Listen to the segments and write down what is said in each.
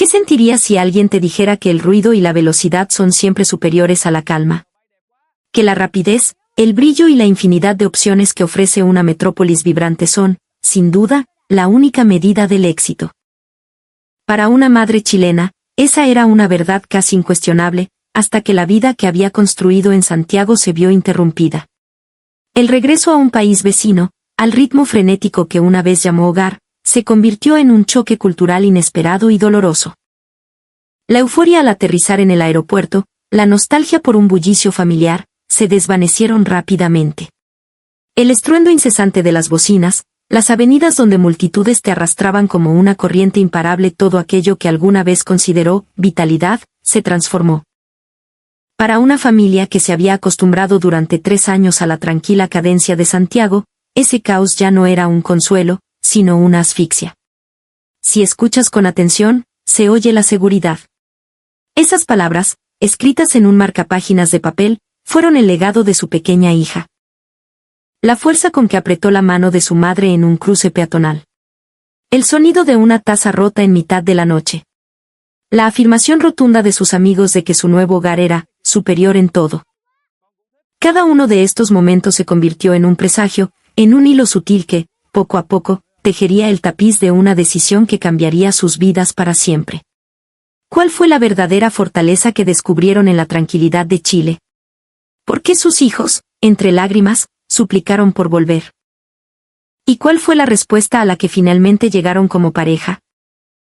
¿Qué sentirías si alguien te dijera que el ruido y la velocidad son siempre superiores a la calma? Que la rapidez, el brillo y la infinidad de opciones que ofrece una metrópolis vibrante son, sin duda, la única medida del éxito. Para una madre chilena, esa era una verdad casi incuestionable, hasta que la vida que había construido en Santiago se vio interrumpida. El regreso a un país vecino, al ritmo frenético que una vez llamó hogar, se convirtió en un choque cultural inesperado y doloroso. La euforia al aterrizar en el aeropuerto, la nostalgia por un bullicio familiar, se desvanecieron rápidamente. El estruendo incesante de las bocinas, las avenidas donde multitudes te arrastraban como una corriente imparable, todo aquello que alguna vez consideró vitalidad, se transformó. Para una familia que se había acostumbrado durante 3 años a la tranquila cadencia de Santiago, ese caos ya no era un consuelo, sino una asfixia. Si escuchas con atención, se oye la seguridad. Esas palabras, escritas en un marcapáginas de papel, fueron el legado de su pequeña hija. La fuerza con que apretó la mano de su madre en un cruce peatonal. El sonido de una taza rota en mitad de la noche. La afirmación rotunda de sus amigos de que su nuevo hogar era superior en todo. Cada uno de estos momentos se convirtió en un presagio, en un hilo sutil que, poco a poco, tejería el tapiz de una decisión que cambiaría sus vidas para siempre. ¿Cuál fue la verdadera fortaleza que descubrieron en la tranquilidad de Chile? ¿Por qué sus hijos, entre lágrimas, suplicaron por volver? ¿Y cuál fue la respuesta a la que finalmente llegaron como pareja?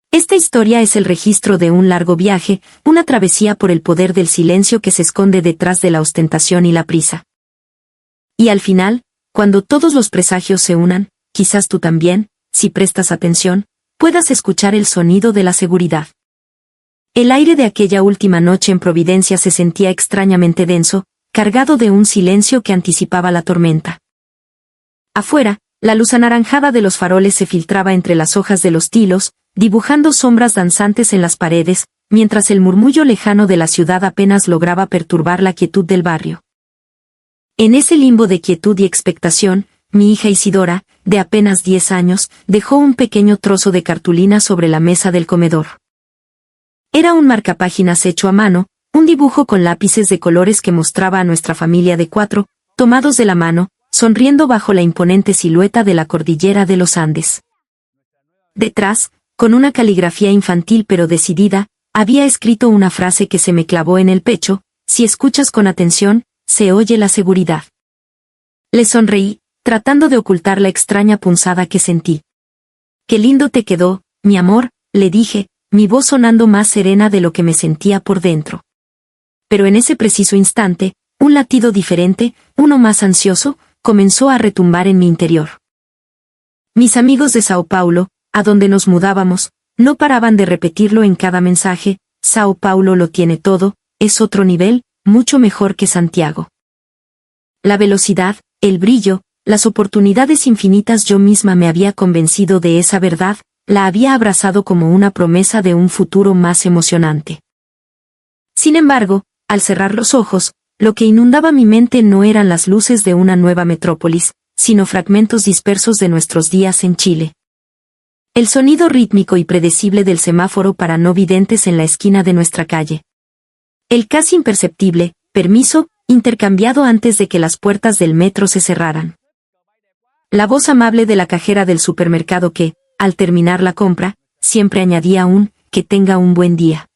Esta historia es el registro de un largo viaje, una travesía por el poder del silencio que se esconde detrás de la ostentación y la prisa. Y al final, cuando todos los presagios se unan, quizás tú también, si prestas atención, puedas escuchar el sonido de la seguridad. El aire de aquella última noche en Providencia se sentía extrañamente denso, cargado de un silencio que anticipaba la tormenta. Afuera, la luz anaranjada de los faroles se filtraba entre las hojas de los tilos, dibujando sombras danzantes en las paredes, mientras el murmullo lejano de la ciudad apenas lograba perturbar la quietud del barrio. En ese limbo de quietud y expectación, mi hija Isidora, de apenas 10 años, dejó un pequeño trozo de cartulina sobre la mesa del comedor. Era un marcapáginas hecho a mano, un dibujo con lápices de colores que mostraba a nuestra familia de 4, tomados de la mano, sonriendo bajo la imponente silueta de la cordillera de los Andes. Detrás, con una caligrafía infantil pero decidida, había escrito una frase que se me clavó en el pecho: si escuchas con atención, se oye la seguridad. Le sonreí, tratando de ocultar la extraña punzada que sentí. «Qué lindo te quedó, mi amor», le dije, mi voz sonando más serena de lo que me sentía por dentro. Pero en ese preciso instante, un latido diferente, uno más ansioso, comenzó a retumbar en mi interior. Mis amigos de Sao Paulo, a donde nos mudábamos, no paraban de repetirlo en cada mensaje: Sao Paulo lo tiene todo, es otro nivel, mucho mejor que Santiago. La velocidad, el brillo, las oportunidades infinitas, yo misma me había convencido de esa verdad, la había abrazado como una promesa de un futuro más emocionante. Sin embargo, al cerrar los ojos, lo que inundaba mi mente no eran las luces de una nueva metrópolis, sino fragmentos dispersos de nuestros días en Chile. El sonido rítmico y predecible del semáforo para no videntes en la esquina de nuestra calle. El casi imperceptible permiso, intercambiado antes de que las puertas del metro se cerraran. La voz amable de la cajera del supermercado que, al terminar la compra, siempre añadía que tenga un buen día.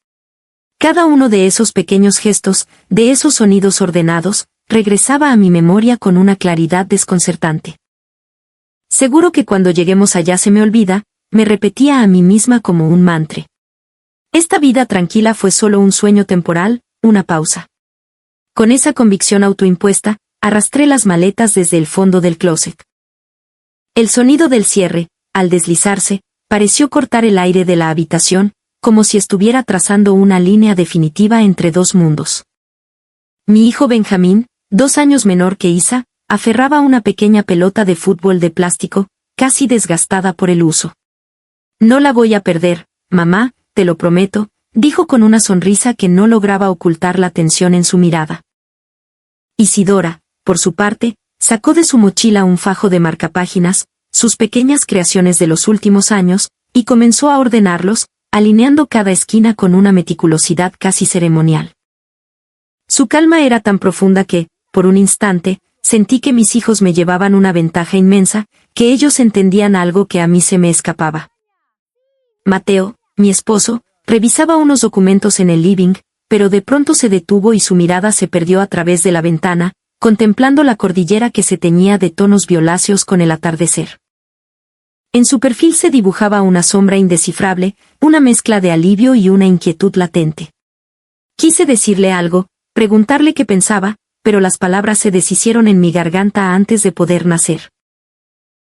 Cada uno de esos pequeños gestos, de esos sonidos ordenados, regresaba a mi memoria con una claridad desconcertante. Seguro que cuando lleguemos allá se me olvida, me repetía a mí misma como un mantra. Esta vida tranquila fue solo un sueño temporal, una pausa. Con esa convicción autoimpuesta, arrastré las maletas desde el fondo del closet. El sonido del cierre, al deslizarse, pareció cortar el aire de la habitación, como si estuviera trazando una línea definitiva entre dos mundos. Mi hijo Benjamín, 2 años menor que Isa, aferraba una pequeña pelota de fútbol de plástico, casi desgastada por el uso. «No la voy a perder, mamá, te lo prometo», dijo con una sonrisa que no lograba ocultar la tensión en su mirada. Isidora, por su parte, sacó de su mochila un fajo de marcapáginas, sus pequeñas creaciones de los últimos años, y comenzó a ordenarlos, alineando cada esquina con una meticulosidad casi ceremonial. Su calma era tan profunda que, por un instante, sentí que mis hijos me llevaban una ventaja inmensa, que ellos entendían algo que a mí se me escapaba. Mateo, mi esposo, revisaba unos documentos en el living, pero de pronto se detuvo y su mirada se perdió a través de la ventana, contemplando la cordillera que se teñía de tonos violáceos con el atardecer. En su perfil se dibujaba una sombra indescifrable, una mezcla de alivio y una inquietud latente. Quise decirle algo, preguntarle qué pensaba, pero las palabras se deshicieron en mi garganta antes de poder nacer.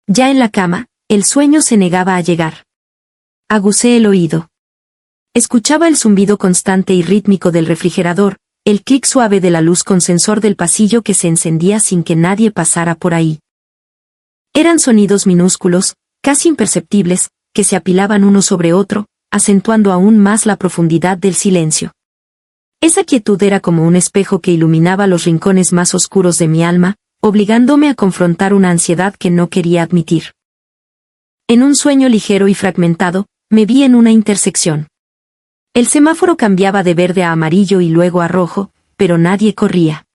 Ya en la cama, el sueño se negaba a llegar. Agucé el oído. Escuchaba el zumbido constante y rítmico del refrigerador, el clic suave de la luz con sensor del pasillo que se encendía sin que nadie pasara por ahí. Eran sonidos minúsculos, casi imperceptibles, que se apilaban uno sobre otro, acentuando aún más la profundidad del silencio. Esa quietud era como un espejo que iluminaba los rincones más oscuros de mi alma, obligándome a confrontar una ansiedad que no quería admitir. En un sueño ligero y fragmentado, me vi en una intersección. El semáforo cambiaba de verde a amarillo y luego a rojo, pero nadie corría.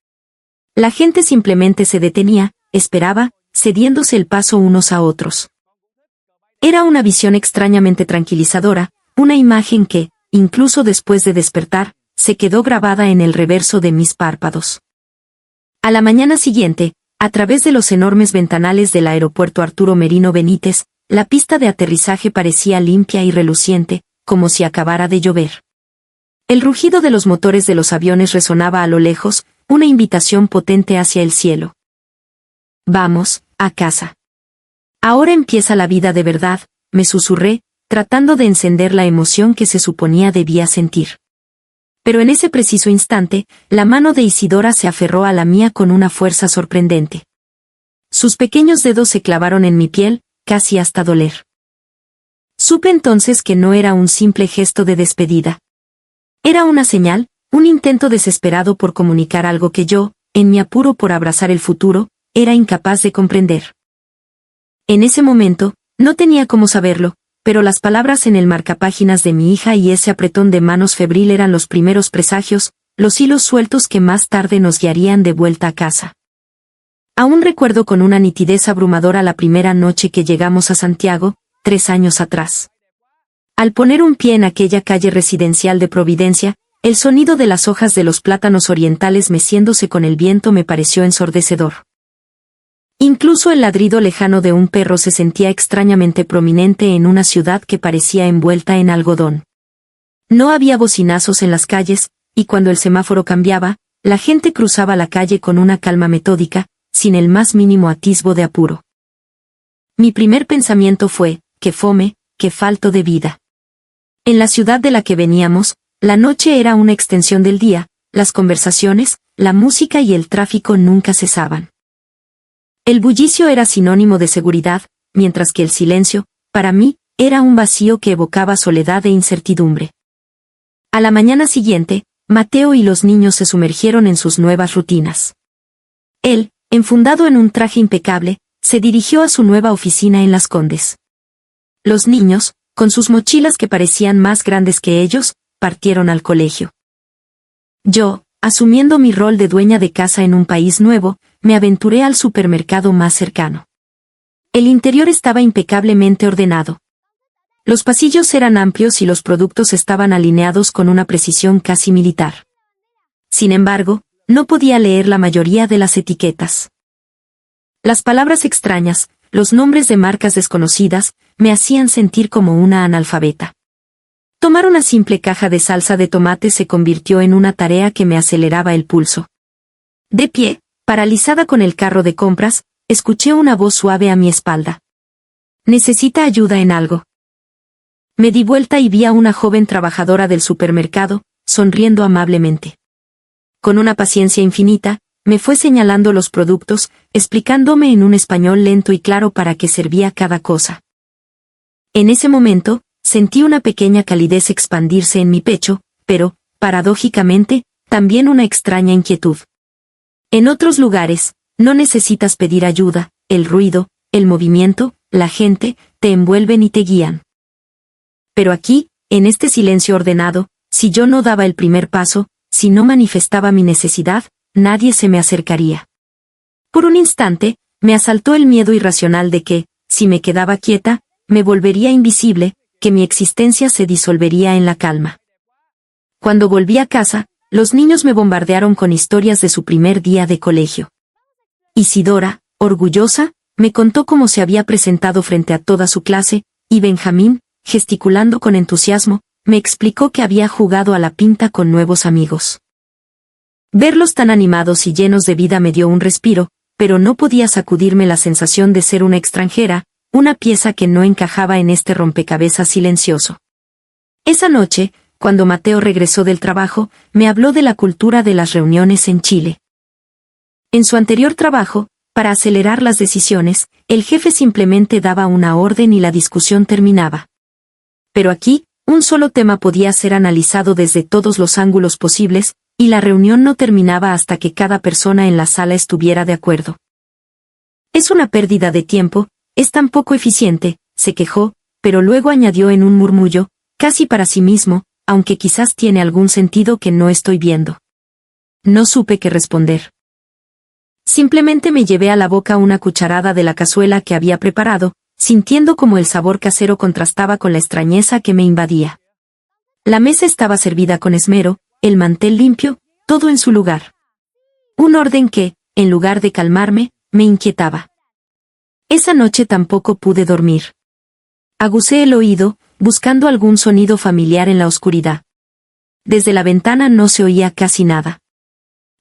La gente simplemente se detenía, esperaba, cediéndose el paso unos a otros. Era una visión extrañamente tranquilizadora, una imagen que, incluso después de despertar, se quedó grabada en el reverso de mis párpados. A la mañana siguiente, a través de los enormes ventanales del aeropuerto Arturo Merino Benítez, la pista de aterrizaje parecía limpia y reluciente, como si acabara de llover. El rugido de los motores de los aviones resonaba a lo lejos, una invitación potente hacia el cielo. Vamos, a casa. Ahora empieza la vida de verdad, me susurré, tratando de encender la emoción que se suponía debía sentir. Pero en ese preciso instante, la mano de Isidora se aferró a la mía con una fuerza sorprendente. Sus pequeños dedos se clavaron en mi piel, casi hasta doler. Supe entonces que no era un simple gesto de despedida. Era una señal, un intento desesperado por comunicar algo que yo, en mi apuro por abrazar el futuro, era incapaz de comprender. En ese momento, no tenía cómo saberlo, pero las palabras en el marcapáginas de mi hija y ese apretón de manos febril eran los primeros presagios, los hilos sueltos que más tarde nos guiarían de vuelta a casa. Aún recuerdo con una nitidez abrumadora la primera noche que llegamos a Santiago, 3 años atrás. Al poner un pie en aquella calle residencial de Providencia, el sonido de las hojas de los plátanos orientales meciéndose con el viento me pareció ensordecedor. Incluso el ladrido lejano de un perro se sentía extrañamente prominente en una ciudad que parecía envuelta en algodón. No había bocinazos en las calles, y cuando el semáforo cambiaba, la gente cruzaba la calle con una calma metódica, sin el más mínimo atisbo de apuro. Mi primer pensamiento fue, qué fome, qué falto de vida. En la ciudad de la que veníamos, la noche era una extensión del día, las conversaciones, la música y el tráfico nunca cesaban. El bullicio era sinónimo de seguridad, mientras que el silencio, para mí, era un vacío que evocaba soledad e incertidumbre. A la mañana siguiente, Mateo y los niños se sumergieron en sus nuevas rutinas. Él, enfundado en un traje impecable, se dirigió a su nueva oficina en Las Condes. Los niños, con sus mochilas que parecían más grandes que ellos, partieron al colegio. Yo, asumiendo mi rol de dueña de casa en un país nuevo, me aventuré al supermercado más cercano. El interior estaba impecablemente ordenado. Los pasillos eran amplios y los productos estaban alineados con una precisión casi militar. Sin embargo, no podía leer la mayoría de las etiquetas. Las palabras extrañas, los nombres de marcas desconocidas, me hacían sentir como una analfabeta. Tomar una simple caja de salsa de tomate se convirtió en una tarea que me aceleraba el pulso. De pie, paralizada con el carro de compras, escuché una voz suave a mi espalda. ¿Necesita ayuda en algo? Me di vuelta y vi a una joven trabajadora del supermercado, sonriendo amablemente. Con una paciencia infinita, me fue señalando los productos, explicándome en un español lento y claro para qué servía cada cosa. En ese momento, sentí una pequeña calidez expandirse en mi pecho, pero, paradójicamente, también una extraña inquietud. En otros lugares, no necesitas pedir ayuda, el ruido, el movimiento, la gente, te envuelven y te guían. Pero aquí, en este silencio ordenado, si yo no daba el primer paso, si no manifestaba mi necesidad, nadie se me acercaría. Por un instante, me asaltó el miedo irracional de que, si me quedaba quieta, me volvería invisible, que mi existencia se disolvería en la calma. Cuando volví a casa, los niños me bombardearon con historias de su primer día de colegio. Isidora, orgullosa, me contó cómo se había presentado frente a toda su clase, y Benjamín, gesticulando con entusiasmo, me explicó que había jugado a la pinta con nuevos amigos. Verlos tan animados y llenos de vida me dio un respiro, pero no podía sacudirme la sensación de ser una extranjera, una pieza que no encajaba en este rompecabezas silencioso. Esa noche, cuando Mateo regresó del trabajo, me habló de la cultura de las reuniones en Chile. En su anterior trabajo, para acelerar las decisiones, el jefe simplemente daba una orden y la discusión terminaba. Pero aquí, un solo tema podía ser analizado desde todos los ángulos posibles, y la reunión no terminaba hasta que cada persona en la sala estuviera de acuerdo. Es una pérdida de tiempo, es tan poco eficiente, se quejó, pero luego añadió en un murmullo, casi para sí mismo, aunque quizás tiene algún sentido que no estoy viendo. No supe qué responder. Simplemente me llevé a la boca una cucharada de la cazuela que había preparado, sintiendo como el sabor casero contrastaba con la extrañeza que me invadía. La mesa estaba servida con esmero, el mantel limpio, todo en su lugar. Un orden que, en lugar de calmarme, me inquietaba. Esa noche tampoco pude dormir. Agucé el oído, buscando algún sonido familiar en la oscuridad. Desde la ventana no se oía casi nada.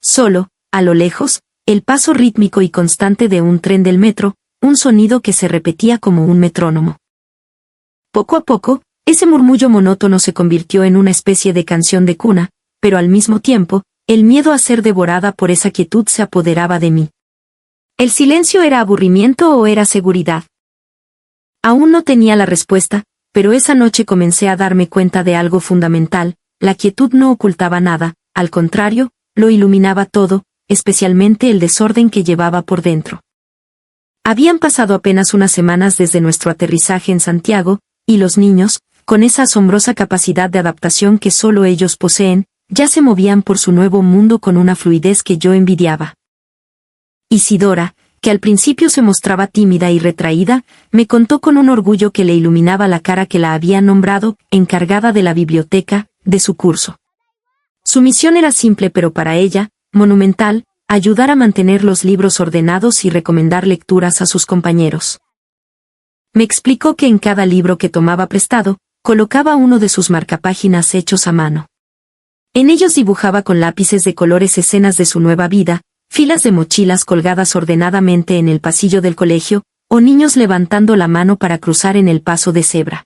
Solo, a lo lejos, el paso rítmico y constante de un tren del metro, un sonido que se repetía como un metrónomo. Poco a poco, ese murmullo monótono se convirtió en una especie de canción de cuna, pero al mismo tiempo, el miedo a ser devorada por esa quietud se apoderaba de mí. ¿El silencio era aburrimiento o era seguridad? Aún no tenía la respuesta, pero esa noche comencé a darme cuenta de algo fundamental: la quietud no ocultaba nada, al contrario, lo iluminaba todo, especialmente el desorden que llevaba por dentro. Habían pasado apenas unas semanas desde nuestro aterrizaje en Santiago, y los niños, con esa asombrosa capacidad de adaptación que solo ellos poseen, ya se movían por su nuevo mundo con una fluidez que yo envidiaba. Isidora, que al principio se mostraba tímida y retraída, me contó con un orgullo que le iluminaba la cara que la había nombrado encargada de la biblioteca de su curso. Su misión era simple pero para ella, monumental: ayudar a mantener los libros ordenados y recomendar lecturas a sus compañeros. Me explicó que en cada libro que tomaba prestado, colocaba uno de sus marcapáginas hechos a mano. En ellos dibujaba con lápices de colores escenas de su nueva vida, filas de mochilas colgadas ordenadamente en el pasillo del colegio, o niños levantando la mano para cruzar en el paso de cebra.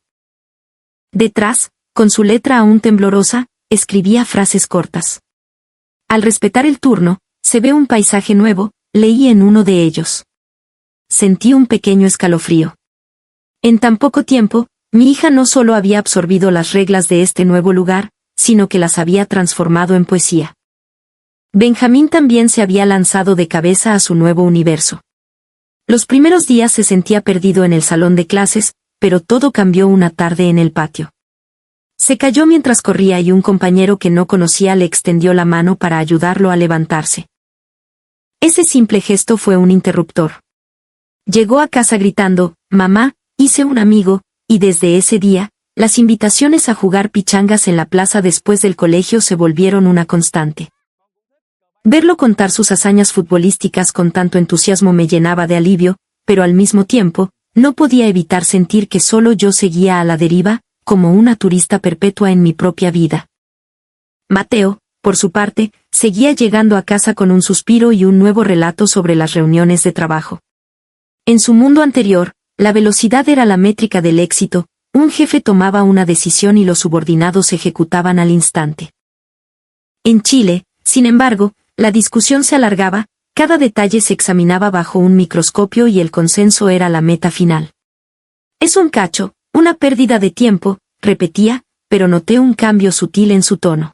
Detrás, con su letra aún temblorosa, escribía frases cortas. Al respetar el turno, se ve un paisaje nuevo, leí en uno de ellos. Sentí un pequeño escalofrío. En tan poco tiempo, mi hija no solo había absorbido las reglas de este nuevo lugar, sino que las había transformado en poesía. Benjamín también se había lanzado de cabeza a su nuevo universo. Los primeros días se sentía perdido en el salón de clases, pero todo cambió una tarde en el patio. Se cayó mientras corría y un compañero que no conocía le extendió la mano para ayudarlo a levantarse. Ese simple gesto fue un interruptor. Llegó a casa gritando: «Mamá, hice un amigo», y desde ese día, las invitaciones a jugar pichangas en la plaza después del colegio se volvieron una constante. Verlo contar sus hazañas futbolísticas con tanto entusiasmo me llenaba de alivio, pero al mismo tiempo, no podía evitar sentir que solo yo seguía a la deriva, como una turista perpetua en mi propia vida. Mateo, por su parte, seguía llegando a casa con un suspiro y un nuevo relato sobre las reuniones de trabajo. En su mundo anterior, la velocidad era la métrica del éxito: un jefe tomaba una decisión y los subordinados ejecutaban al instante. En Chile, sin embargo, la discusión se alargaba, cada detalle se examinaba bajo un microscopio y el consenso era la meta final. «Es un cacho, una pérdida de tiempo», repetía, pero noté un cambio sutil en su tono.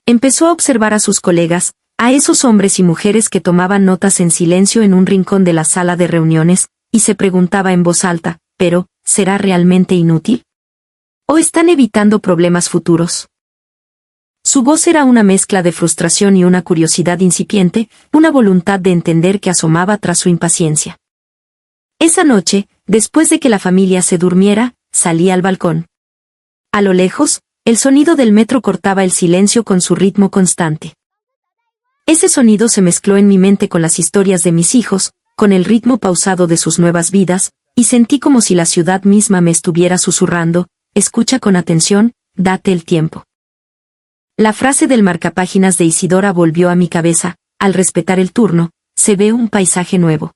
Empezó a observar a sus colegas, a esos hombres y mujeres que tomaban notas en silencio en un rincón de la sala de reuniones, y se preguntaba en voz alta: «¿Pero, será realmente inútil? ¿O están evitando problemas futuros? Su voz era una mezcla de frustración y una curiosidad incipiente, una voluntad de entender que asomaba tras su impaciencia. Esa noche, después de que la familia se durmiera, salí al balcón. A lo lejos, el sonido del metro cortaba el silencio con su ritmo constante. Ese sonido se mezcló en mi mente con las historias de mis hijos, con el ritmo pausado de sus nuevas vidas, y sentí como si la ciudad misma me estuviera susurrando: escucha con atención, date el tiempo. La frase del marcapáginas de Isidora volvió a mi cabeza: al respetar el turno, se ve un paisaje nuevo.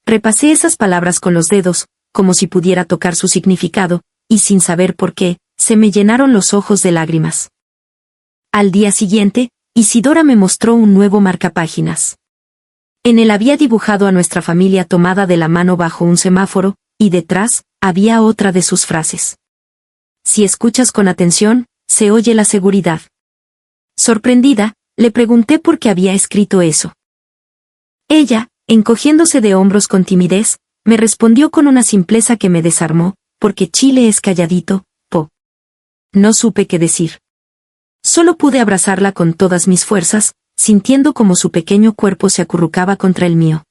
Repasé esas palabras con los dedos, como si pudiera tocar su significado, y sin saber por qué, se me llenaron los ojos de lágrimas. Al día siguiente, Isidora me mostró un nuevo marcapáginas. En él había dibujado a nuestra familia tomada de la mano bajo un semáforo, y detrás, había otra de sus frases. Si escuchas con atención, se oye la seguridad. Sorprendida, le pregunté por qué había escrito eso. Ella, encogiéndose de hombros con timidez, me respondió con una simpleza que me desarmó: porque Chile es calladito, po. No supe qué decir. Solo pude abrazarla con todas mis fuerzas, sintiendo como su pequeño cuerpo se acurrucaba contra el mío.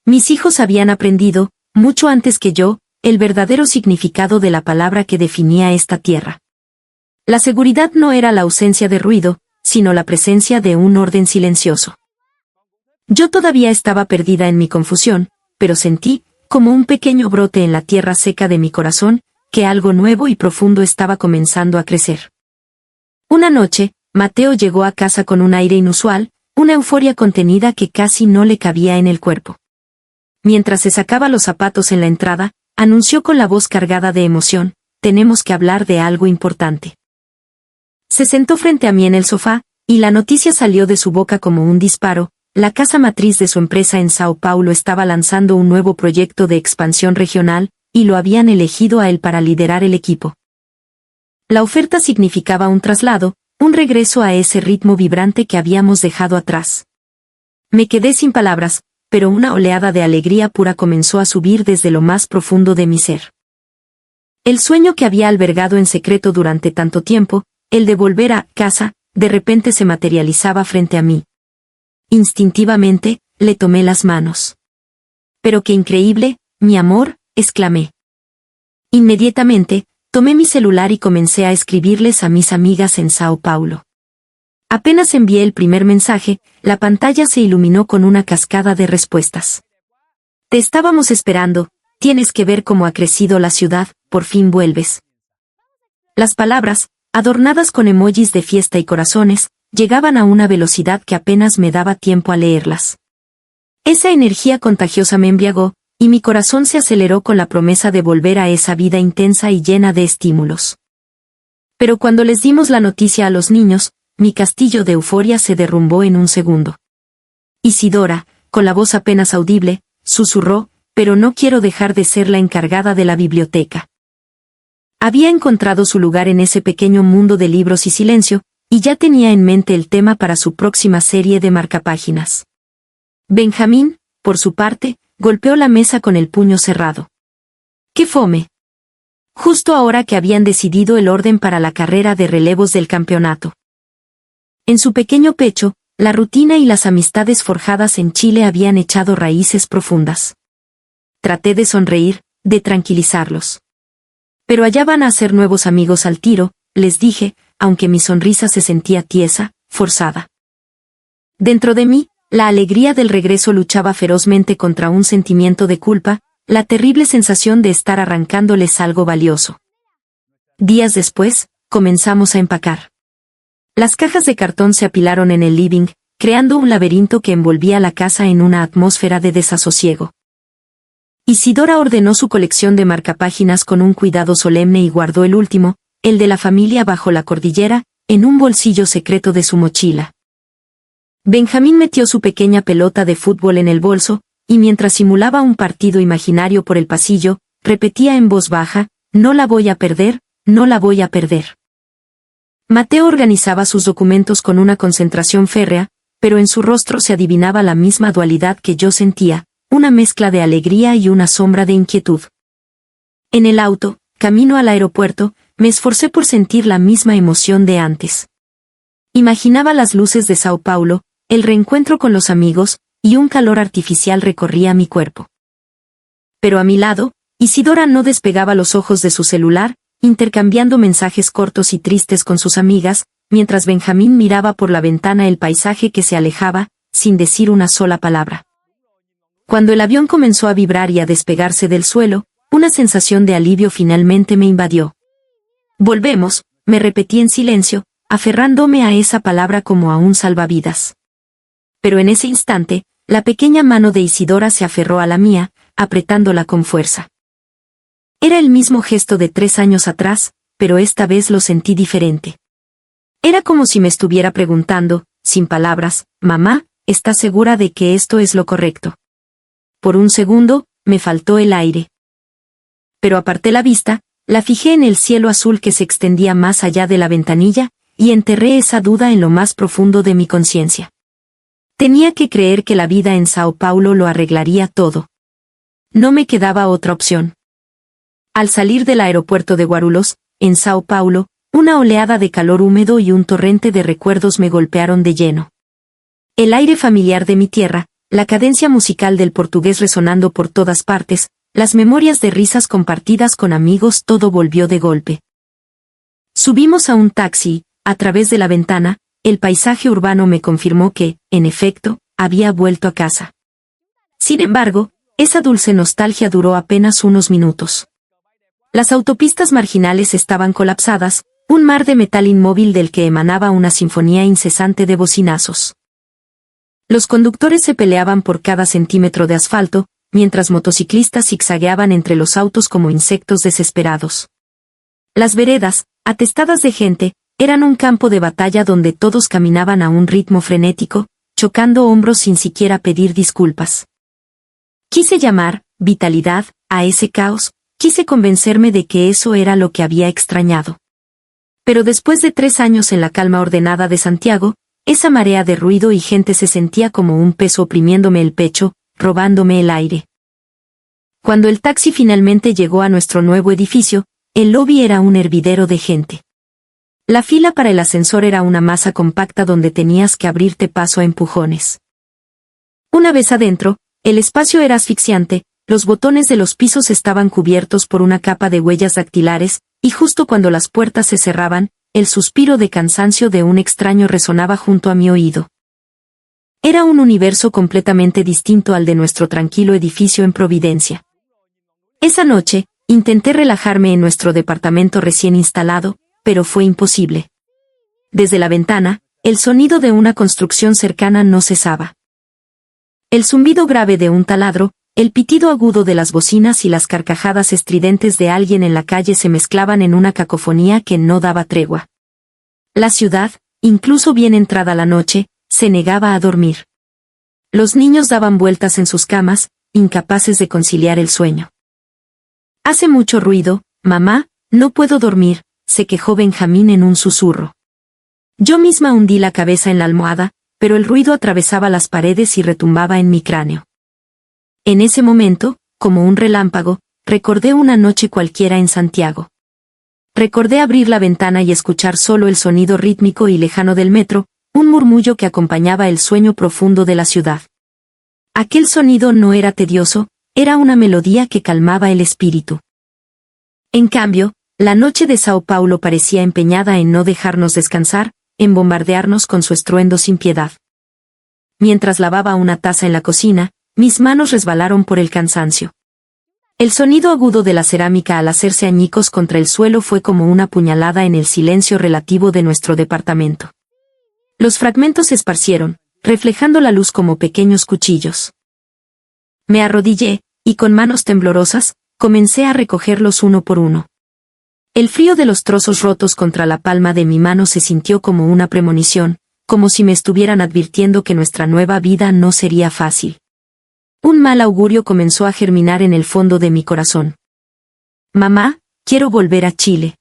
Mis hijos habían aprendido, mucho antes que yo, el verdadero significado de la palabra que definía esta tierra. La seguridad no era la ausencia de ruido, sino la presencia de un orden silencioso. Yo todavía estaba perdida en mi confusión, pero sentí, como un pequeño brote en la tierra seca de mi corazón, que algo nuevo y profundo estaba comenzando a crecer. Una noche, Mateo llegó a casa con un aire inusual, una euforia contenida que casi no le cabía en el cuerpo. Mientras se sacaba los zapatos en la entrada, anunció con la voz cargada de emoción: tenemos que hablar de algo importante. Se sentó frente a mí en el sofá, y la noticia salió de su boca como un disparo: la casa matriz de su empresa en Sao Paulo estaba lanzando un nuevo proyecto de expansión regional, y lo habían elegido a él para liderar el equipo. La oferta significaba un traslado, un regreso a ese ritmo vibrante que habíamos dejado atrás. Me quedé sin palabras, pero una oleada de alegría pura comenzó a subir desde lo más profundo de mi ser. El sueño que había albergado en secreto durante tanto tiempo, el de volver a casa, de repente se materializaba frente a mí. Instintivamente, le tomé las manos. «¡Pero qué increíble, mi amor!», exclamé. Inmediatamente, tomé mi celular y comencé a escribirles a mis amigas en Sao Paulo. Apenas envié el primer mensaje, la pantalla se iluminó con una cascada de respuestas. «Te estábamos esperando, tienes que ver cómo ha crecido la ciudad, por fin vuelves». Las palabras, adornadas con emojis de fiesta y corazones, llegaban a una velocidad que apenas me daba tiempo a leerlas. Esa energía contagiosa me embriagó, y mi corazón se aceleró con la promesa de volver a esa vida intensa y llena de estímulos. Pero cuando les dimos la noticia a los niños, mi castillo de euforia se derrumbó en un segundo. Isidora, con la voz apenas audible, susurró: «pero no quiero dejar de ser la encargada de la biblioteca». Había encontrado su lugar en ese pequeño mundo de libros y silencio, y ya tenía en mente el tema para su próxima serie de marcapáginas. Benjamín, por su parte, golpeó la mesa con el puño cerrado. ¡Qué fome! Justo ahora que habían decidido el orden para la carrera de relevos del campeonato. En su pequeño pecho, la rutina y las amistades forjadas en Chile habían echado raíces profundas. Traté de sonreír, de tranquilizarlos. «Pero allá van a hacer nuevos amigos al tiro», les dije, aunque mi sonrisa se sentía tiesa, forzada. Dentro de mí, la alegría del regreso luchaba ferozmente contra un sentimiento de culpa, la terrible sensación de estar arrancándoles algo valioso. Días después, comenzamos a empacar. Las cajas de cartón se apilaron en el living, creando un laberinto que envolvía la casa en una atmósfera de desasosiego. Isidora ordenó su colección de marcapáginas con un cuidado solemne y guardó el último, el de la familia bajo la cordillera, en un bolsillo secreto de su mochila. Benjamín metió su pequeña pelota de fútbol en el bolso, y mientras simulaba un partido imaginario por el pasillo, repetía en voz baja: «No la voy a perder, no la voy a perder». Mateo organizaba sus documentos con una concentración férrea, pero en su rostro se adivinaba la misma dualidad que yo sentía, una mezcla de alegría y una sombra de inquietud. En el auto, camino al aeropuerto, me esforcé por sentir la misma emoción de antes. Imaginaba las luces de Sao Paulo, el reencuentro con los amigos, y un calor artificial recorría mi cuerpo. Pero a mi lado, Isidora no despegaba los ojos de su celular, intercambiando mensajes cortos y tristes con sus amigas, mientras Benjamín miraba por la ventana el paisaje que se alejaba, sin decir una sola palabra. Cuando el avión comenzó a vibrar y a despegarse del suelo, una sensación de alivio finalmente me invadió. Volvemos, me repetí en silencio, aferrándome a esa palabra como a un salvavidas. Pero en ese instante, la pequeña mano de Isidora se aferró a la mía, apretándola con fuerza. Era el mismo gesto de 3 años atrás, pero esta vez lo sentí diferente. Era como si me estuviera preguntando, sin palabras, «Mamá, ¿estás segura de que esto es lo correcto?» Por un segundo, me faltó el aire. Pero aparté la vista, la fijé en el cielo azul que se extendía más allá de la ventanilla, y enterré esa duda en lo más profundo de mi conciencia. Tenía que creer que la vida en Sao Paulo lo arreglaría todo. No me quedaba otra opción. Al salir del aeropuerto de Guarulhos, en Sao Paulo, una oleada de calor húmedo y un torrente de recuerdos me golpearon de lleno. El aire familiar de mi tierra, la cadencia musical del portugués resonando por todas partes, las memorias de risas compartidas con amigos, todo volvió de golpe. Subimos a un taxi, a través de la ventana, el paisaje urbano me confirmó que, en efecto, había vuelto a casa. Sin embargo, esa dulce nostalgia duró apenas unos minutos. Las autopistas marginales estaban colapsadas, un mar de metal inmóvil del que emanaba una sinfonía incesante de bocinazos. Los conductores se peleaban por cada centímetro de asfalto, mientras motociclistas zigzagueaban entre los autos como insectos desesperados. Las veredas, atestadas de gente, eran un campo de batalla donde todos caminaban a un ritmo frenético, chocando hombros sin siquiera pedir disculpas. Quise llamar vitalidad a ese caos, quise convencerme de que eso era lo que había extrañado. Pero después de 3 años en la calma ordenada de Santiago, esa marea de ruido y gente se sentía como un peso oprimiéndome el pecho, robándome el aire. Cuando el taxi finalmente llegó a nuestro nuevo edificio, el lobby era un hervidero de gente. La fila para el ascensor era una masa compacta donde tenías que abrirte paso a empujones. Una vez adentro, el espacio era asfixiante, los botones de los pisos estaban cubiertos por una capa de huellas dactilares, y justo cuando las puertas se cerraban, el suspiro de cansancio de un extraño resonaba junto a mi oído. Era un universo completamente distinto al de nuestro tranquilo edificio en Providencia. Esa noche, intenté relajarme en nuestro departamento recién instalado, pero fue imposible. Desde la ventana, el sonido de una construcción cercana no cesaba. El zumbido grave de un taladro, el pitido agudo de las bocinas y las carcajadas estridentes de alguien en la calle se mezclaban en una cacofonía que no daba tregua. La ciudad, incluso bien entrada la noche, se negaba a dormir. Los niños daban vueltas en sus camas, incapaces de conciliar el sueño. «Hace mucho ruido, mamá, no puedo dormir», se quejó Benjamín en un susurro. Yo misma hundí la cabeza en la almohada, pero el ruido atravesaba las paredes y retumbaba en mi cráneo. En ese momento, como un relámpago, recordé una noche cualquiera en Santiago. Recordé abrir la ventana y escuchar solo el sonido rítmico y lejano del metro, un murmullo que acompañaba el sueño profundo de la ciudad. Aquel sonido no era tedioso, era una melodía que calmaba el espíritu. En cambio, la noche de Sao Paulo parecía empeñada en no dejarnos descansar, en bombardearnos con su estruendo sin piedad. Mientras lavaba una taza en la cocina, mis manos resbalaron por el cansancio. El sonido agudo de la cerámica al hacerse añicos contra el suelo fue como una puñalada en el silencio relativo de nuestro departamento. Los fragmentos se esparcieron, reflejando la luz como pequeños cuchillos. Me arrodillé, y con manos temblorosas, comencé a recogerlos uno por uno. El frío de los trozos rotos contra la palma de mi mano se sintió como una premonición, como si me estuvieran advirtiendo que nuestra nueva vida no sería fácil. Un mal augurio comenzó a germinar en el fondo de mi corazón. «Mamá, quiero volver a Chile».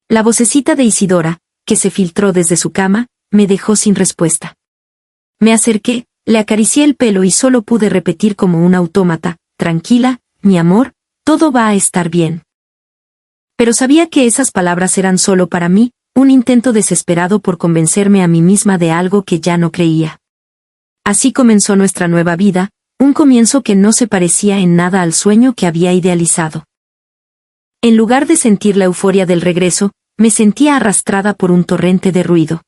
La vocecita de Isidora, que se filtró desde su cama, me dejó sin respuesta. Me acerqué, le acaricié el pelo y solo pude repetir como un autómata, «Tranquila, mi amor, todo va a estar bien». Pero sabía que esas palabras eran solo para mí, un intento desesperado por convencerme a mí misma de algo que ya no creía. Así comenzó nuestra nueva vida, un comienzo que no se parecía en nada al sueño que había idealizado. En lugar de sentir la euforia del regreso, me sentía arrastrada por un torrente de ruido.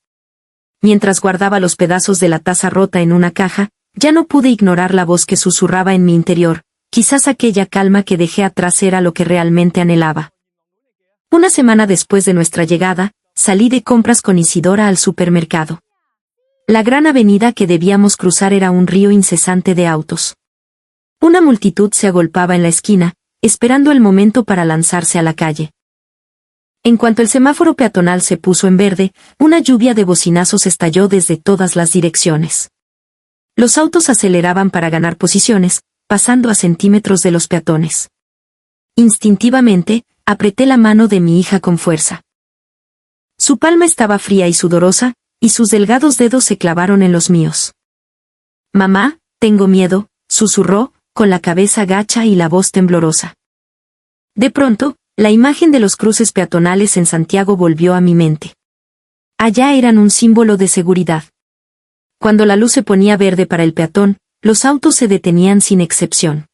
Mientras guardaba los pedazos de la taza rota en una caja, ya no pude ignorar la voz que susurraba en mi interior, quizás aquella calma que dejé atrás era lo que realmente anhelaba. Una semana después de nuestra llegada, salí de compras con Isidora al supermercado. La gran avenida que debíamos cruzar era un río incesante de autos. Una multitud se agolpaba en la esquina, esperando el momento para lanzarse a la calle. En cuanto el semáforo peatonal se puso en verde, una lluvia de bocinazos estalló desde todas las direcciones. Los autos aceleraban para ganar posiciones, pasando a centímetros de los peatones. Instintivamente, apreté la mano de mi hija con fuerza. Su palma estaba fría y sudorosa, y sus delgados dedos se clavaron en los míos. «Mamá, tengo miedo», susurró, con la cabeza gacha y la voz temblorosa. De pronto, la imagen de los cruces peatonales en Santiago volvió a mi mente. Allá eran un símbolo de seguridad. Cuando la luz se ponía verde para el peatón, los autos se detenían sin excepción.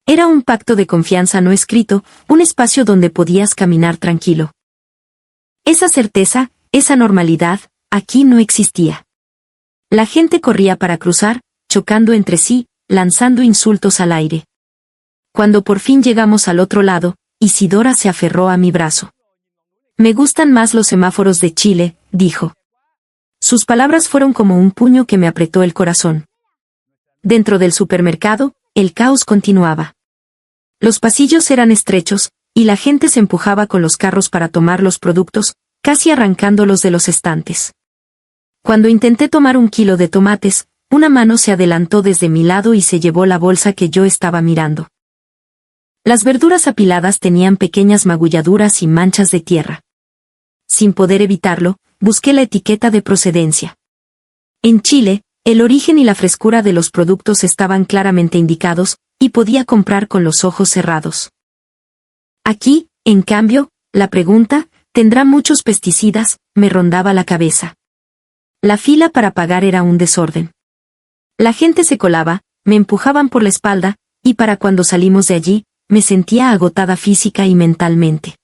Era un pacto de confianza no escrito, un espacio donde podías caminar tranquilo. Esa certeza, esa normalidad, aquí no existía. La gente corría para cruzar, chocando entre sí, lanzando insultos al aire. Cuando por fin llegamos al otro lado, Isidora se aferró a mi brazo. «Me gustan más los semáforos de Chile», dijo. Sus palabras fueron como un puño que me apretó el corazón. Dentro del supermercado, el caos continuaba. Los pasillos eran estrechos, y la gente se empujaba con los carros para tomar los productos, casi arrancándolos de los estantes. Cuando intenté tomar 1 kilo de tomates, una mano se adelantó desde mi lado y se llevó la bolsa que yo estaba mirando. Las verduras apiladas tenían pequeñas magulladuras y manchas de tierra. Sin poder evitarlo, busqué la etiqueta de procedencia. En Chile, el origen y la frescura de los productos estaban claramente indicados, y podía comprar con los ojos cerrados. Aquí, en cambio, la pregunta, ¿tendrá muchos pesticidas?, me rondaba la cabeza. La fila para pagar era un desorden. La gente se colaba, me empujaban por la espalda, y para cuando salimos de allí, me sentía agotada física y mentalmente.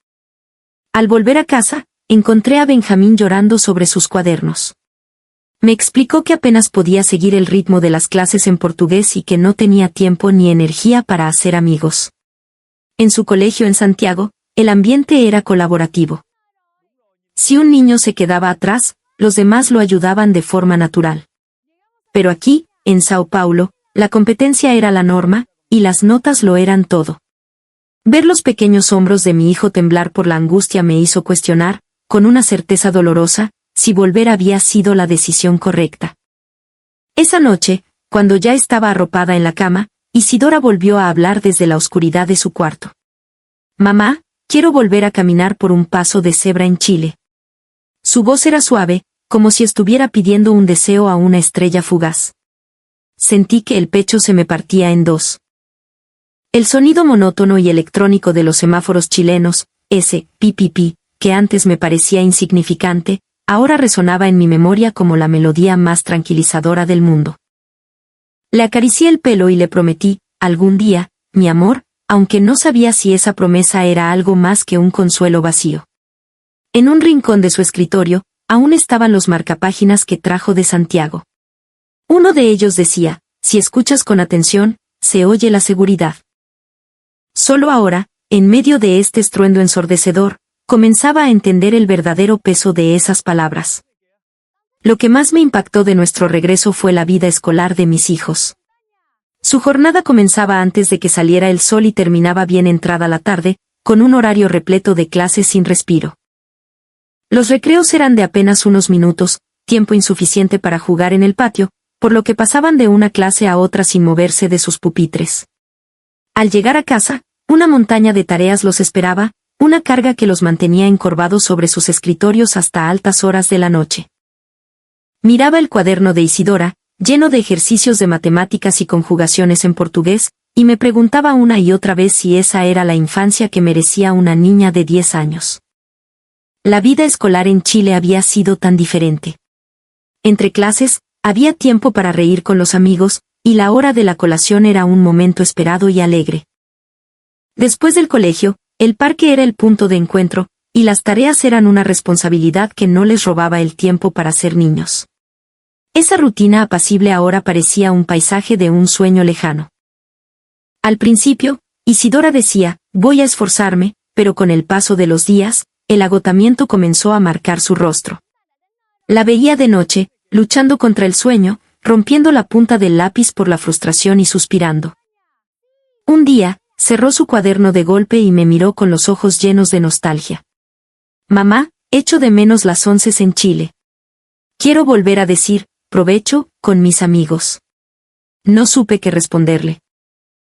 Al volver a casa, encontré a Benjamín llorando sobre sus cuadernos. Me explicó que apenas podía seguir el ritmo de las clases en portugués y que no tenía tiempo ni energía para hacer amigos. En su colegio en Santiago, el ambiente era colaborativo. Si un niño se quedaba atrás, los demás lo ayudaban de forma natural. Pero aquí, en Sao Paulo, la competencia era la norma, y las notas lo eran todo. Ver los pequeños hombros de mi hijo temblar por la angustia me hizo cuestionar, con una certeza dolorosa, si volver había sido la decisión correcta. Esa noche, cuando ya estaba arropada en la cama, Isidora volvió a hablar desde la oscuridad de su cuarto. «Mamá, quiero volver a caminar por un paso de cebra en Chile». Su voz era suave, como si estuviera pidiendo un deseo a una estrella fugaz. Sentí que el pecho se me partía en dos. El sonido monótono y electrónico de los semáforos chilenos, ese pi pi pi, que antes me parecía insignificante, ahora resonaba en mi memoria como la melodía más tranquilizadora del mundo. Le acaricié el pelo y le prometí, algún día, mi amor, aunque no sabía si esa promesa era algo más que un consuelo vacío. En un rincón de su escritorio, aún estaban los marcapáginas que trajo de Santiago. Uno de ellos decía, si escuchas con atención, se oye la seguridad. Solo ahora, en medio de este estruendo ensordecedor, comenzaba a entender el verdadero peso de esas palabras. Lo que más me impactó de nuestro regreso fue la vida escolar de mis hijos. Su jornada comenzaba antes de que saliera el sol y terminaba bien entrada la tarde, con un horario repleto de clases sin respiro. Los recreos eran de apenas unos minutos, tiempo insuficiente para jugar en el patio, por lo que pasaban de una clase a otra sin moverse de sus pupitres. Al llegar a casa, una montaña de tareas los esperaba, una carga que los mantenía encorvados sobre sus escritorios hasta altas horas de la noche. Miraba el cuaderno de Isidora, lleno de ejercicios de matemáticas y conjugaciones en portugués, Y me preguntaba una y otra vez si esa era la infancia que merecía una niña de 10 años. La vida escolar en Chile había sido tan diferente. Entre clases, había tiempo para reír con los amigos, y la hora de la colación era un momento esperado y alegre. Después del colegio, el parque era el punto de encuentro, y las tareas eran una responsabilidad que no les robaba el tiempo para ser niños. Esa rutina apacible ahora parecía un paisaje de un sueño lejano. Al principio, Isidora decía, voy a esforzarme, pero con el paso de los días, el agotamiento comenzó a marcar su rostro. La veía de noche, luchando contra el sueño, rompiendo la punta del lápiz por la frustración y suspirando. Un día, cerró su cuaderno de golpe y me miró con los ojos llenos de nostalgia. Mamá, echo de menos las 11 en Chile. Quiero volver a decir, provecho, con mis amigos. No supe qué responderle.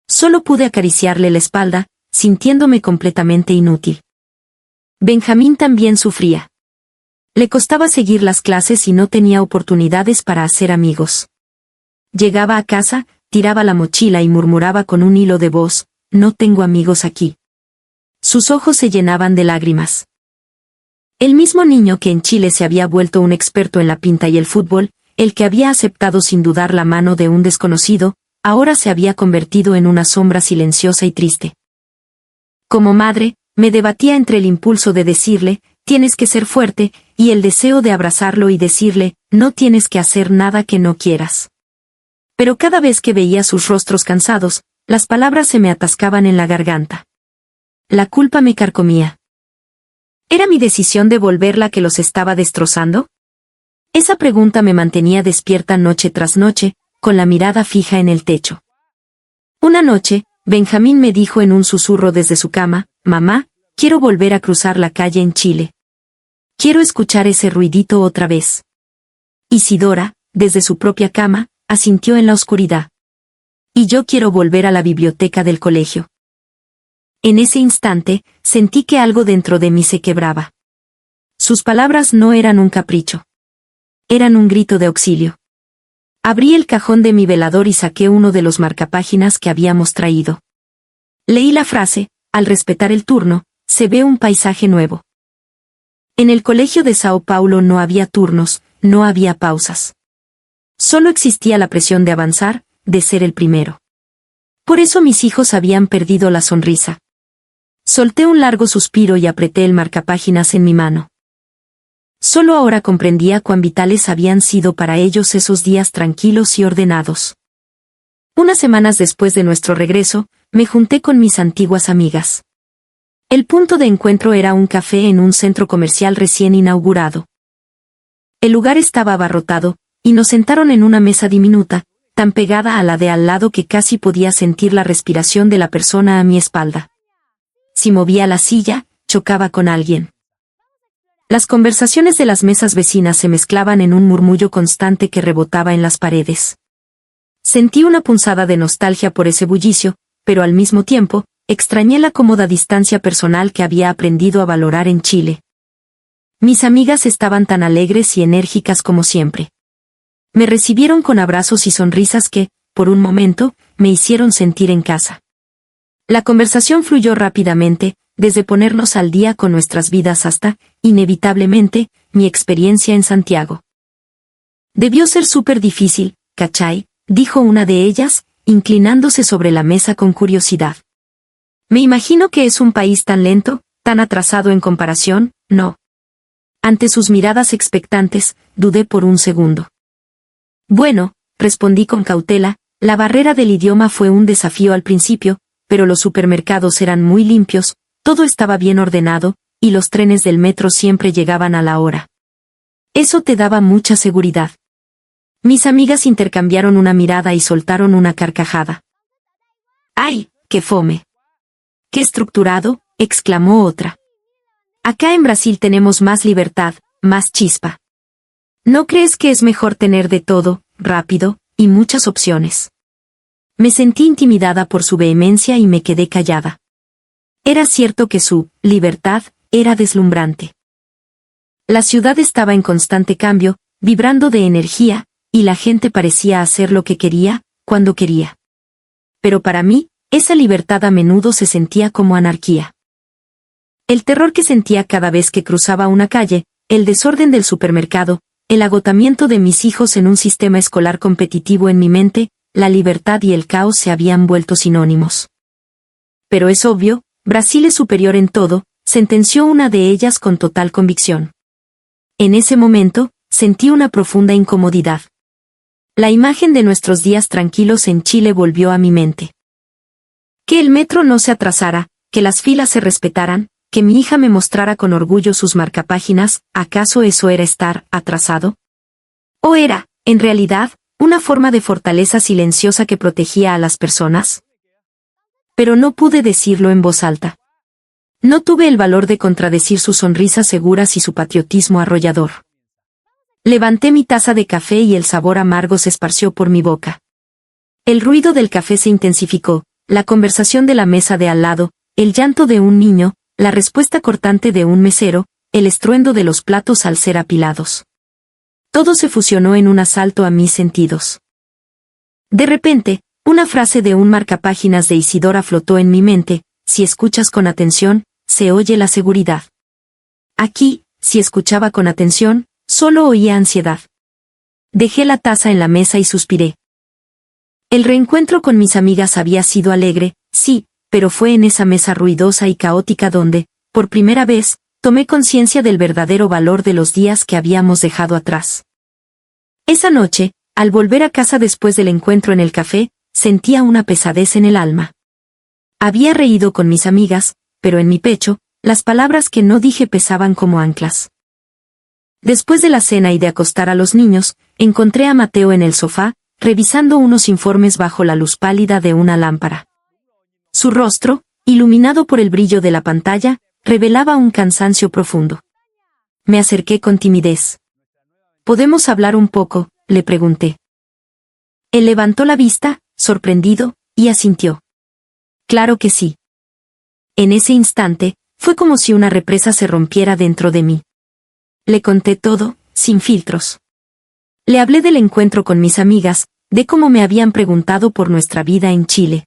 Solo pude acariciarle la espalda, sintiéndome completamente inútil. Benjamín también sufría. Le costaba seguir las clases y no tenía oportunidades para hacer amigos. Llegaba a casa, tiraba la mochila y murmuraba con un hilo de voz, no tengo amigos aquí. Sus ojos se llenaban de lágrimas. El mismo niño que en Chile se había vuelto un experto en la pinta y el fútbol, el que había aceptado sin dudar la mano de un desconocido, ahora se había convertido en una sombra silenciosa y triste. Como madre, me debatía entre el impulso de decirle, tienes que ser fuerte, y el deseo de abrazarlo y decirle, no tienes que hacer nada que no quieras. Pero cada vez que veía sus rostros cansados, las palabras se me atascaban en la garganta. La culpa me carcomía. ¿Era mi decisión devolver la que los estaba destrozando? Esa pregunta me mantenía despierta noche tras noche, con la mirada fija en el techo. Una noche, Benjamín me dijo en un susurro desde su cama, mamá, quiero volver a cruzar la calle en Chile. Quiero escuchar ese ruidito otra vez. Isidora, desde su propia cama, asintió en la oscuridad. Y yo quiero volver a la biblioteca del colegio. En ese instante, sentí que algo dentro de mí se quebraba. Sus palabras no eran un capricho. Eran un grito de auxilio. Abrí el cajón de mi velador y saqué uno de los marcapáginas que habíamos traído. Leí la frase, al respetar el turno, se ve un paisaje nuevo. En el colegio de Sao Paulo no había turnos, no había pausas. Solo existía la presión de avanzar, de ser el primero. Por eso mis hijos habían perdido la sonrisa. Solté un largo suspiro y apreté el marcapáginas en mi mano. Solo ahora comprendía cuán vitales habían sido para ellos esos días tranquilos y ordenados. Unas semanas después de nuestro regreso, me junté con mis antiguas amigas. El punto de encuentro era un café en un centro comercial recién inaugurado. El lugar estaba abarrotado, y nos sentaron en una mesa diminuta, tan pegada a la de al lado que casi podía sentir la respiración de la persona a mi espalda. Si movía la silla, chocaba con alguien. Las conversaciones de las mesas vecinas se mezclaban en un murmullo constante que rebotaba en las paredes. Sentí una punzada de nostalgia por ese bullicio, pero al mismo tiempo, extrañé la cómoda distancia personal que había aprendido a valorar en Chile. Mis amigas estaban tan alegres y enérgicas como siempre. Me recibieron con abrazos y sonrisas que, por un momento, me hicieron sentir en casa. La conversación fluyó rápidamente, desde ponernos al día con nuestras vidas hasta, inevitablemente, mi experiencia en Santiago. Debió ser súper difícil, ¿cachai?, dijo una de ellas, inclinándose sobre la mesa con curiosidad. Me imagino que es un país tan lento, tan atrasado en comparación, ¿no? Ante sus miradas expectantes, dudé por un segundo. Bueno, respondí con cautela, la barrera del idioma fue un desafío al principio, pero los supermercados eran muy limpios, todo estaba bien ordenado, y los trenes del metro siempre llegaban a la hora. Eso te daba mucha seguridad. Mis amigas intercambiaron una mirada y soltaron una carcajada. ¡Ay, qué fome! ¡Qué estructurado!, exclamó otra. Acá en Brasil tenemos más libertad, más chispa. ¿No crees que es mejor tener de todo, rápido, y muchas opciones? Me sentí intimidada por su vehemencia y me quedé callada. Era cierto que su libertad era deslumbrante. La ciudad estaba en constante cambio, vibrando de energía, y la gente parecía hacer lo que quería, cuando quería. pero para mí, esa libertad a menudo se sentía como anarquía. El terror que sentía cada vez que cruzaba una calle, el desorden del supermercado, el agotamiento de mis hijos en un sistema escolar competitivo en mi mente, la libertad y el caos se habían vuelto sinónimos. Pero es obvio, Brasil es superior en todo, sentenció una de ellas con total convicción. En ese momento, sentí una profunda incomodidad. La imagen de nuestros días tranquilos en Chile volvió a mi mente. Que el metro no se atrasara, que las filas se respetaran, que mi hija me mostrara con orgullo sus marcapáginas, ¿acaso eso era estar atrasado? ¿O era, en realidad, una forma de fortaleza silenciosa que protegía a las personas? Pero no pude decirlo en voz alta. No tuve el valor de contradecir sus sonrisas seguras y su patriotismo arrollador. Levanté mi taza de café y el sabor amargo se esparció por mi boca. El ruido del café se intensificó, la conversación de la mesa de al lado, el llanto de un niño, la respuesta cortante de un mesero, el estruendo de los platos al ser apilados. Todo se fusionó en un asalto a mis sentidos. De repente, una frase de un marcapáginas de Isidora flotó en mi mente: si escuchas con atención, se oye la seguridad. Aquí, si escuchaba con atención, solo oía ansiedad. Dejé la taza en la mesa y suspiré. El reencuentro con mis amigas había sido alegre, sí, pero fue en esa mesa ruidosa y caótica donde, por primera vez, tomé conciencia del verdadero valor de los días que habíamos dejado atrás. Esa noche, al volver a casa después del encuentro en el café, sentía una pesadez en el alma. Había reído con mis amigas, pero en mi pecho, las palabras que no dije pesaban como anclas. Después de la cena y de acostar a los niños, encontré a Mateo en el sofá, revisando unos informes bajo la luz pálida de una lámpara. Su rostro, iluminado por el brillo de la pantalla, revelaba un cansancio profundo. Me acerqué con timidez. ¿Podemos hablar un poco?, le pregunté. Él levantó la vista, sorprendido, y asintió. Claro que sí. En ese instante, fue como si una represa se rompiera dentro de mí. Le conté todo, sin filtros. Le hablé del encuentro con mis amigas, de cómo me habían preguntado por nuestra vida en Chile.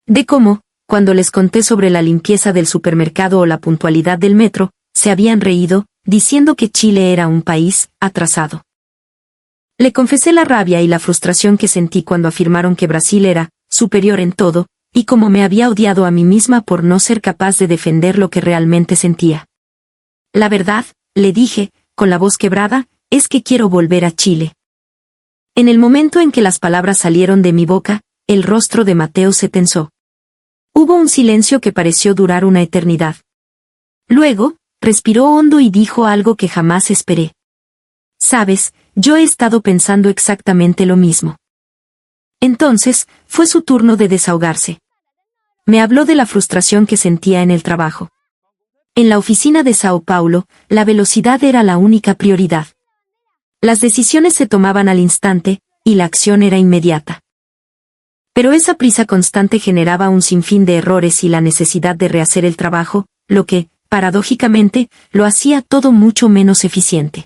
De cómo, cuando les conté sobre la limpieza del supermercado o la puntualidad del metro, se habían reído, diciendo que Chile era un país atrasado. Le confesé la rabia y la frustración que sentí cuando afirmaron que Brasil era superior en todo, y cómo me había odiado a mí misma por no ser capaz de defender lo que realmente sentía. La verdad, le dije, con la voz quebrada, es que quiero volver a Chile. En el momento en que las palabras salieron de mi boca, el rostro de Mateo se tensó. Hubo un silencio que pareció durar una eternidad. Luego, respiró hondo y dijo algo que jamás esperé. Sabes, yo he estado pensando exactamente lo mismo. Entonces, fue su turno de desahogarse. Me habló de la frustración que sentía en el trabajo. En la oficina de Sao Paulo, la velocidad era la única prioridad. Las decisiones se tomaban al instante, y la acción era inmediata. Pero esa prisa constante generaba un sinfín de errores y la necesidad de rehacer el trabajo, lo que, paradójicamente, lo hacía todo mucho menos eficiente.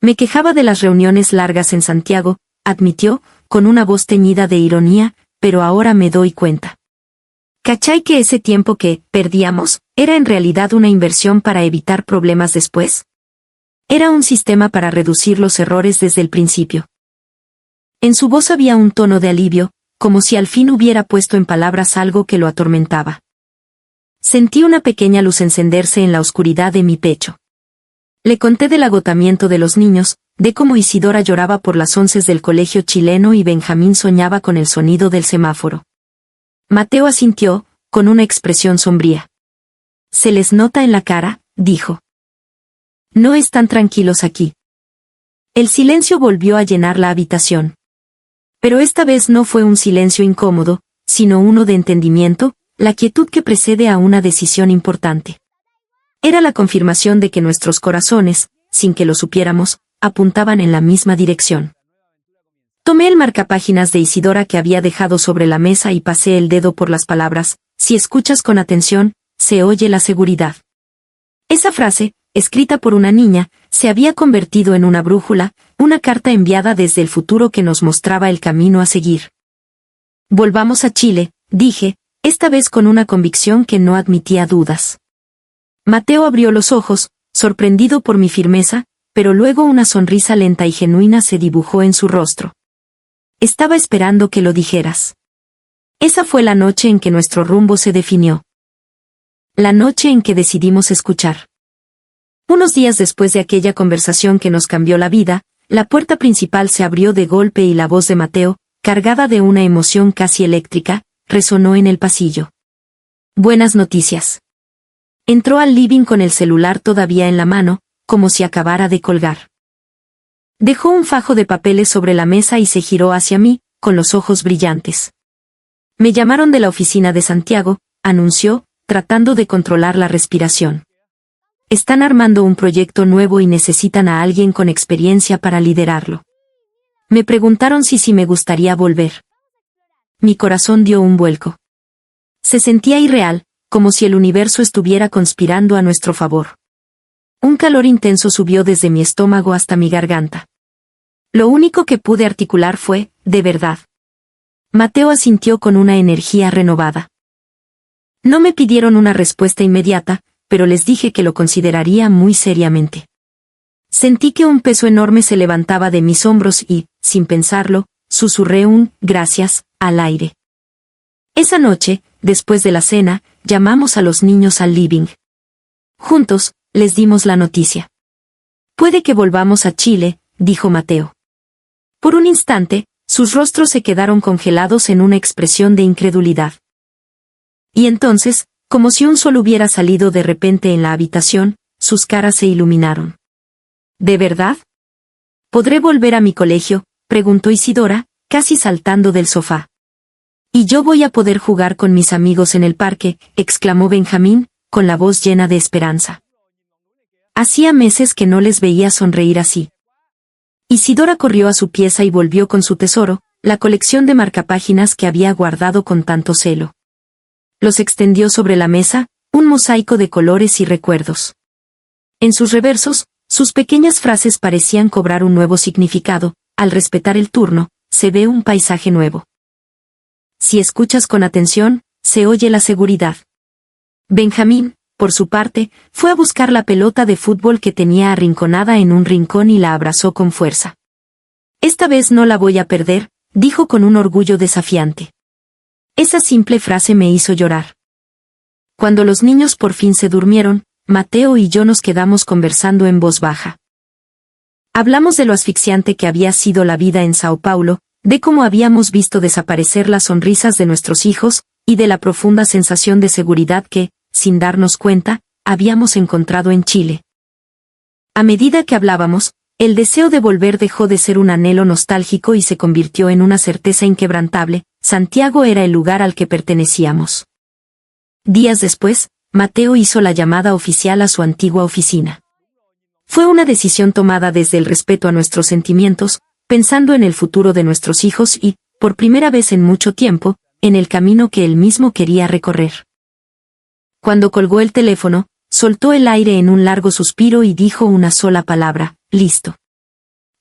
Me quejaba de las reuniones largas en Santiago, admitió, con una voz teñida de ironía, pero ahora me doy cuenta. ¿Cachai que ese tiempo que perdíamos era en realidad una inversión para evitar problemas después? Era un sistema para reducir los errores desde el principio. En su voz había un tono de alivio, como si al fin hubiera puesto en palabras algo que lo atormentaba. Sentí una pequeña luz encenderse en la oscuridad de mi pecho. Le conté del agotamiento de los niños, de cómo Isidora lloraba por las onces del colegio chileno y Benjamín soñaba con el sonido del semáforo. Mateo asintió, con una expresión sombría. «Se les nota en la cara», dijo. «No están tranquilos aquí». El silencio volvió a llenar la habitación. Pero esta vez no fue un silencio incómodo, sino uno de entendimiento, la quietud que precede a una decisión importante. Era la confirmación de que nuestros corazones, sin que lo supiéramos, apuntaban en la misma dirección. Tomé el marcapáginas de Isidora que había dejado sobre la mesa y pasé el dedo por las palabras: si escuchas con atención, se oye la seguridad. Esa frase, escrita por una niña, se había convertido en una brújula, una carta enviada desde el futuro que nos mostraba el camino a seguir. Volvamos a Chile, dije, esta vez con una convicción que no admitía dudas. Mateo abrió los ojos, sorprendido por mi firmeza, pero luego una sonrisa lenta y genuina se dibujó en su rostro. Estaba esperando que lo dijeras. Esa fue la noche en que nuestro rumbo se definió. La noche en que decidimos escuchar. Unos días después de aquella conversación que nos cambió la vida, la puerta principal se abrió de golpe y la voz de Mateo, cargada de una emoción casi eléctrica, resonó en el pasillo. Buenas noticias. Entró al living con el celular todavía en la mano, como si acabara de colgar. Dejó un fajo de papeles sobre la mesa y se giró hacia mí, con los ojos brillantes. Me llamaron de la oficina de Santiago, anunció, tratando de controlar la respiración. Están armando un proyecto nuevo y necesitan a alguien con experiencia para liderarlo. Me preguntaron si me gustaría volver. Mi corazón dio un vuelco. Se sentía irreal, como si el universo estuviera conspirando a nuestro favor. Un calor intenso subió desde mi estómago hasta mi garganta. Lo único que pude articular fue, de verdad. Mateo asintió con una energía renovada. No me pidieron una respuesta inmediata, pero les dije que lo consideraría muy seriamente. Sentí que un peso enorme se levantaba de mis hombros y, sin pensarlo, susurré un «gracias» al aire. Esa noche, después de la cena, llamamos a los niños al living. Juntos, les dimos la noticia. Puede que volvamos a Chile, dijo Mateo. Por un instante, sus rostros se quedaron congelados en una expresión de incredulidad. Y entonces, como si un sol hubiera salido de repente en la habitación, sus caras se iluminaron. ¿De verdad? ¿Podré volver a mi colegio?, preguntó Isidora, casi saltando del sofá. «Y yo voy a poder jugar con mis amigos en el parque», exclamó Benjamín, con la voz llena de esperanza. Hacía meses que no les veía sonreír así. Isidora corrió a su pieza y volvió con su tesoro, la colección de marcapáginas que había guardado con tanto celo. Los extendió sobre la mesa, un mosaico de colores y recuerdos. En sus reversos, sus pequeñas frases parecían cobrar un nuevo significado. Al respetar el turno, se ve un paisaje nuevo. Si escuchas con atención, se oye la seguridad. Benjamín, por su parte, fue a buscar la pelota de fútbol que tenía arrinconada en un rincón y la abrazó con fuerza. Esta vez no la voy a perder, dijo con un orgullo desafiante. Esa simple frase me hizo llorar. Cuando los niños por fin se durmieron, Mateo y yo nos quedamos conversando en voz baja. Hablamos de lo asfixiante que había sido la vida en Sao Paulo, de cómo habíamos visto desaparecer las sonrisas de nuestros hijos, y de la profunda sensación de seguridad que, sin darnos cuenta, habíamos encontrado en Chile. A medida que hablábamos, el deseo de volver dejó de ser un anhelo nostálgico y se convirtió en una certeza inquebrantable: Santiago era el lugar al que pertenecíamos. Días después, Mateo hizo la llamada oficial a su antigua oficina. Fue una decisión tomada desde el respeto a nuestros sentimientos, pensando en el futuro de nuestros hijos y, por primera vez en mucho tiempo, en el camino que él mismo quería recorrer. Cuando colgó el teléfono, soltó el aire en un largo suspiro y dijo una sola palabra: listo.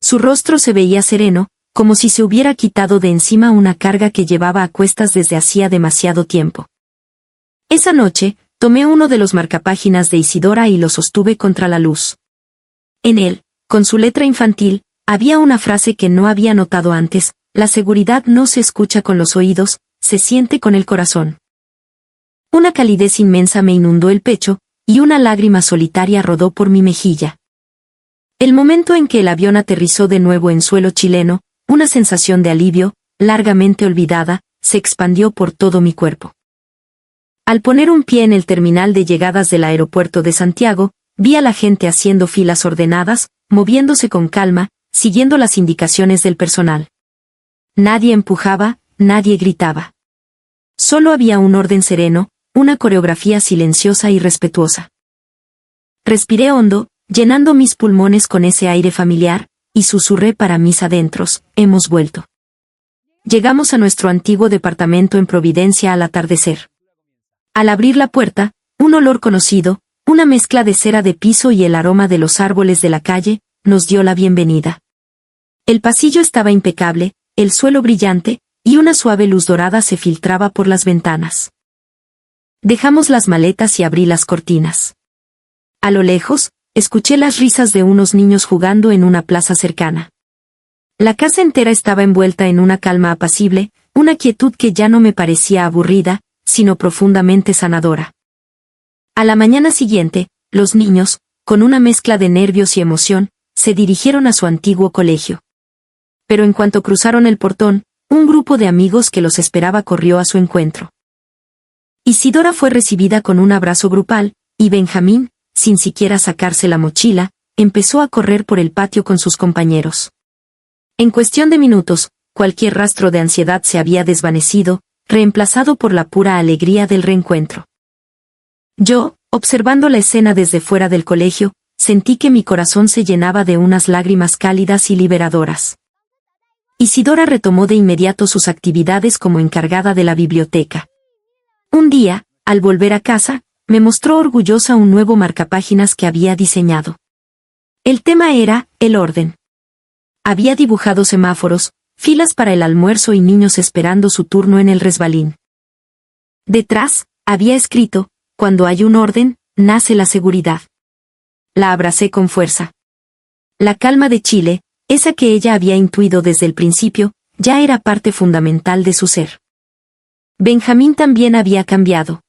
Su rostro se veía sereno, como si se hubiera quitado de encima una carga que llevaba a cuestas desde hacía demasiado tiempo. Esa noche, tomé uno de los marcapáginas de Isidora y lo sostuve contra la luz. En él, con su letra infantil, había una frase que no había notado antes: la seguridad no se escucha con los oídos, se siente con el corazón. Una calidez inmensa me inundó el pecho, y una lágrima solitaria rodó por mi mejilla. El momento en que el avión aterrizó de nuevo en suelo chileno, una sensación de alivio, largamente olvidada, se expandió por todo mi cuerpo. Al poner un pie en el terminal de llegadas del aeropuerto de Santiago, vi a la gente haciendo filas ordenadas, moviéndose con calma, siguiendo las indicaciones del personal. Nadie empujaba, nadie gritaba. Solo había un orden sereno, una coreografía silenciosa y respetuosa. Respiré hondo, llenando mis pulmones con ese aire familiar, y susurré para mis adentros: hemos vuelto. Llegamos a nuestro antiguo departamento en Providencia al atardecer. Al abrir la puerta, un olor conocido, una mezcla de cera de piso y el aroma de los árboles de la calle, nos dio la bienvenida. El pasillo estaba impecable, el suelo brillante, y una suave luz dorada se filtraba por las ventanas. Dejamos las maletas y abrí las cortinas. A lo lejos, escuché las risas de unos niños jugando en una plaza cercana. La casa entera estaba envuelta en una calma apacible, una quietud que ya no me parecía aburrida, sino profundamente sanadora. A la mañana siguiente, los niños, con una mezcla de nervios y emoción, se dirigieron a su antiguo colegio. Pero en cuanto cruzaron el portón, un grupo de amigos que los esperaba corrió a su encuentro. Isidora fue recibida con un abrazo grupal, y Benjamín, sin siquiera sacarse la mochila, empezó a correr por el patio con sus compañeros. En cuestión de minutos, cualquier rastro de ansiedad se había desvanecido, reemplazado por la pura alegría del reencuentro. Yo, observando la escena desde fuera del colegio, sentí que mi corazón se llenaba de unas lágrimas cálidas y liberadoras. Isidora retomó de inmediato sus actividades como encargada de la biblioteca. Un día, al volver a casa, me mostró orgullosa un nuevo marcapáginas que había diseñado. El tema era el orden. Había dibujado semáforos, filas para el almuerzo y niños esperando su turno en el resbalín. Detrás, había escrito: cuando hay un orden, nace la seguridad. La abracé con fuerza. La calma de Chile, esa que ella había intuido desde el principio, ya era parte fundamental de su ser. Benjamín también había cambiado.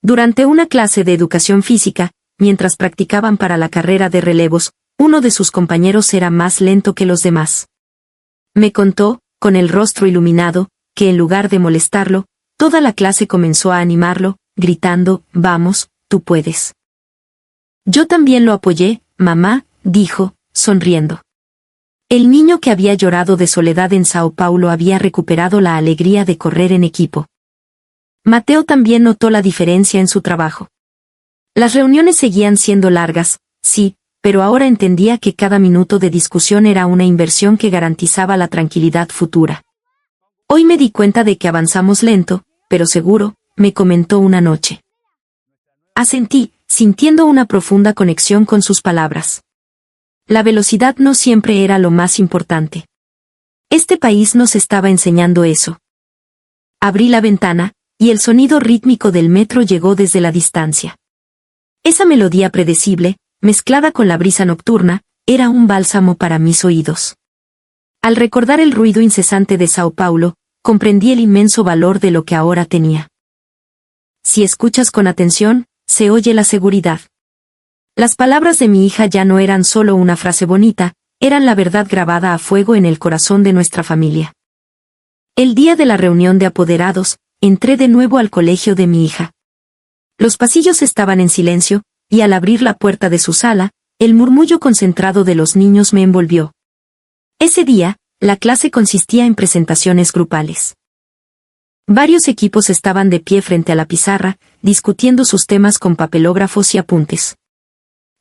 Durante una clase de educación física, mientras practicaban para la carrera de relevos, uno de sus compañeros era más lento que los demás. Me contó, con el rostro iluminado, que en lugar de molestarlo, toda la clase comenzó a animarlo, gritando: «Vamos, tú puedes». Yo también lo apoyé, mamá, dijo, sonriendo. El niño que había llorado de soledad en Sao Paulo había recuperado la alegría de correr en equipo. Mateo también notó la diferencia en su trabajo. Las reuniones seguían siendo largas, sí, pero ahora entendía que cada minuto de discusión era una inversión que garantizaba la tranquilidad futura. Hoy me di cuenta de que avanzamos lento, pero seguro, me comentó una noche. Asentí, sintiendo una profunda conexión con sus palabras. La velocidad no siempre era lo más importante. Este país nos estaba enseñando eso. Abrí la ventana, y el sonido rítmico del metro llegó desde la distancia. Esa melodía predecible, mezclada con la brisa nocturna, era un bálsamo para mis oídos. Al recordar el ruido incesante de Sao Paulo, comprendí el inmenso valor de lo que ahora tenía. Si escuchas con atención, se oye la seguridad. Las palabras de mi hija ya no eran solo una frase bonita, eran la verdad grabada a fuego en el corazón de nuestra familia. El día de la reunión de apoderados, entré de nuevo al colegio de mi hija. Los pasillos estaban en silencio, y al abrir la puerta de su sala, el murmullo concentrado de los niños me envolvió. Ese día, la clase consistía en presentaciones grupales. Varios equipos estaban de pie frente a la pizarra, discutiendo sus temas con papelógrafos y apuntes.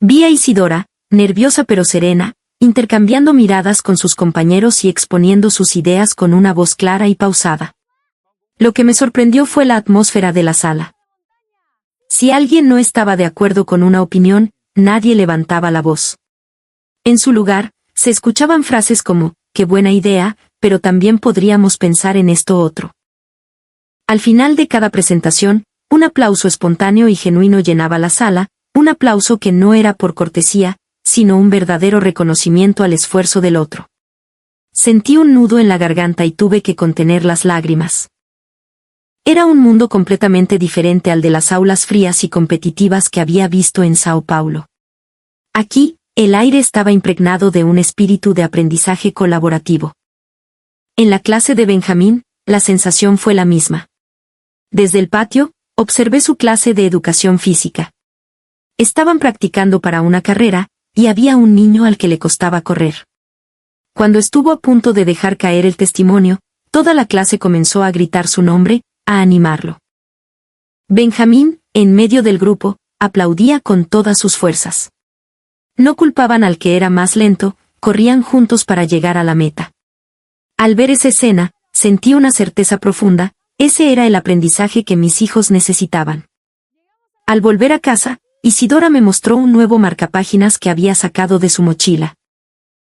Vi a Isidora, nerviosa pero serena, intercambiando miradas con sus compañeros y exponiendo sus ideas con una voz clara y pausada. Lo que me sorprendió fue la atmósfera de la sala. Si alguien no estaba de acuerdo con una opinión, nadie levantaba la voz. En su lugar, se escuchaban frases como: «Qué buena idea, pero también podríamos pensar en esto otro». Al final de cada presentación, un aplauso espontáneo y genuino llenaba la sala, un aplauso que no era por cortesía, sino un verdadero reconocimiento al esfuerzo del otro. Sentí un nudo en la garganta y tuve que contener las lágrimas. Era un mundo completamente diferente al de las aulas frías y competitivas que había visto en Sao Paulo. Aquí, el aire estaba impregnado de un espíritu de aprendizaje colaborativo. En la clase de Benjamín, la sensación fue la misma. Desde el patio, observé su clase de educación física. Estaban practicando para una carrera, y había un niño al que le costaba correr. Cuando estuvo a punto de dejar caer el testimonio, toda la clase comenzó a gritar su nombre, a animarlo. Benjamín, en medio del grupo, aplaudía con todas sus fuerzas. No culpaban al que era más lento, corrían juntos para llegar a la meta. Al ver esa escena, sentí una certeza profunda: ese era el aprendizaje que mis hijos necesitaban. Al volver a casa, Isidora me mostró un nuevo marcapáginas que había sacado de su mochila.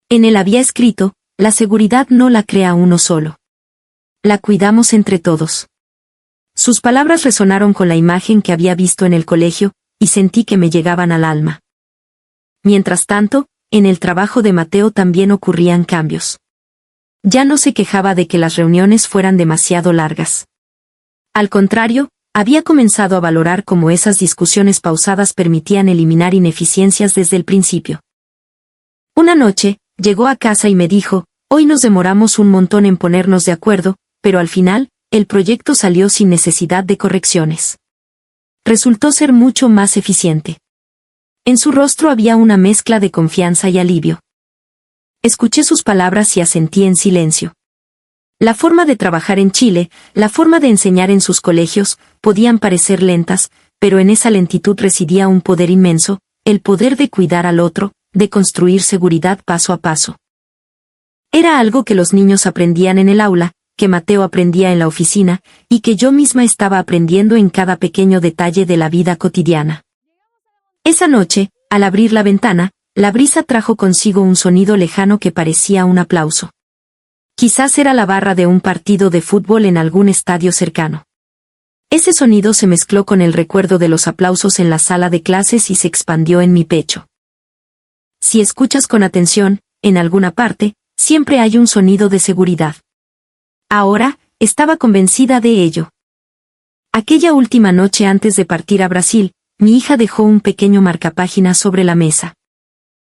En él había escrito: la seguridad no la crea uno solo. La cuidamos entre todos. Sus palabras resonaron con la imagen que había visto en el colegio, y sentí que me llegaban al alma. Mientras tanto, en el trabajo de Mateo también ocurrían cambios. Ya no se quejaba de que las reuniones fueran demasiado largas. Al contrario, había comenzado a valorar cómo esas discusiones pausadas permitían eliminar ineficiencias desde el principio. Una noche, llegó a casa y me dijo, hoy nos demoramos un montón en ponernos de acuerdo, pero al final, el proyecto salió sin necesidad de correcciones. Resultó ser mucho más eficiente. En su rostro había una mezcla de confianza y alivio. Escuché sus palabras y asentí en silencio. La forma de trabajar en Chile, la forma de enseñar en sus colegios, podían parecer lentas, pero en esa lentitud residía un poder inmenso, el poder de cuidar al otro, de construir seguridad paso a paso. Era algo que los niños aprendían en el aula, que Mateo aprendía en la oficina, y que yo misma estaba aprendiendo en cada pequeño detalle de la vida cotidiana. Esa noche, al abrir la ventana, la brisa trajo consigo un sonido lejano que parecía un aplauso. Quizás era la barra de un partido de fútbol en algún estadio cercano. Ese sonido se mezcló con el recuerdo de los aplausos en la sala de clases y se expandió en mi pecho. Si escuchas con atención, en alguna parte, siempre hay un sonido de seguridad. Ahora, estaba convencida de ello. Aquella última noche antes de partir a Brasil, mi hija dejó un pequeño marcapáginas sobre la mesa.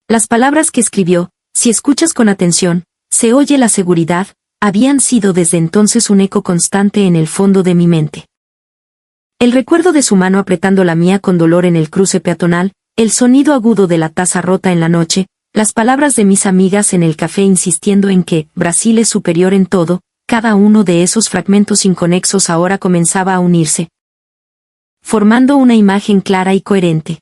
Las palabras que escribió, si escuchas con atención, se oye la seguridad, habían sido desde entonces un eco constante en el fondo de mi mente. El recuerdo de su mano apretando la mía con dolor en el cruce peatonal, el sonido agudo de la taza rota en la noche, las palabras de mis amigas en el café insistiendo en que Brasil es superior en todo, cada uno de esos fragmentos inconexos ahora comenzaba a unirse, formando una imagen clara y coherente.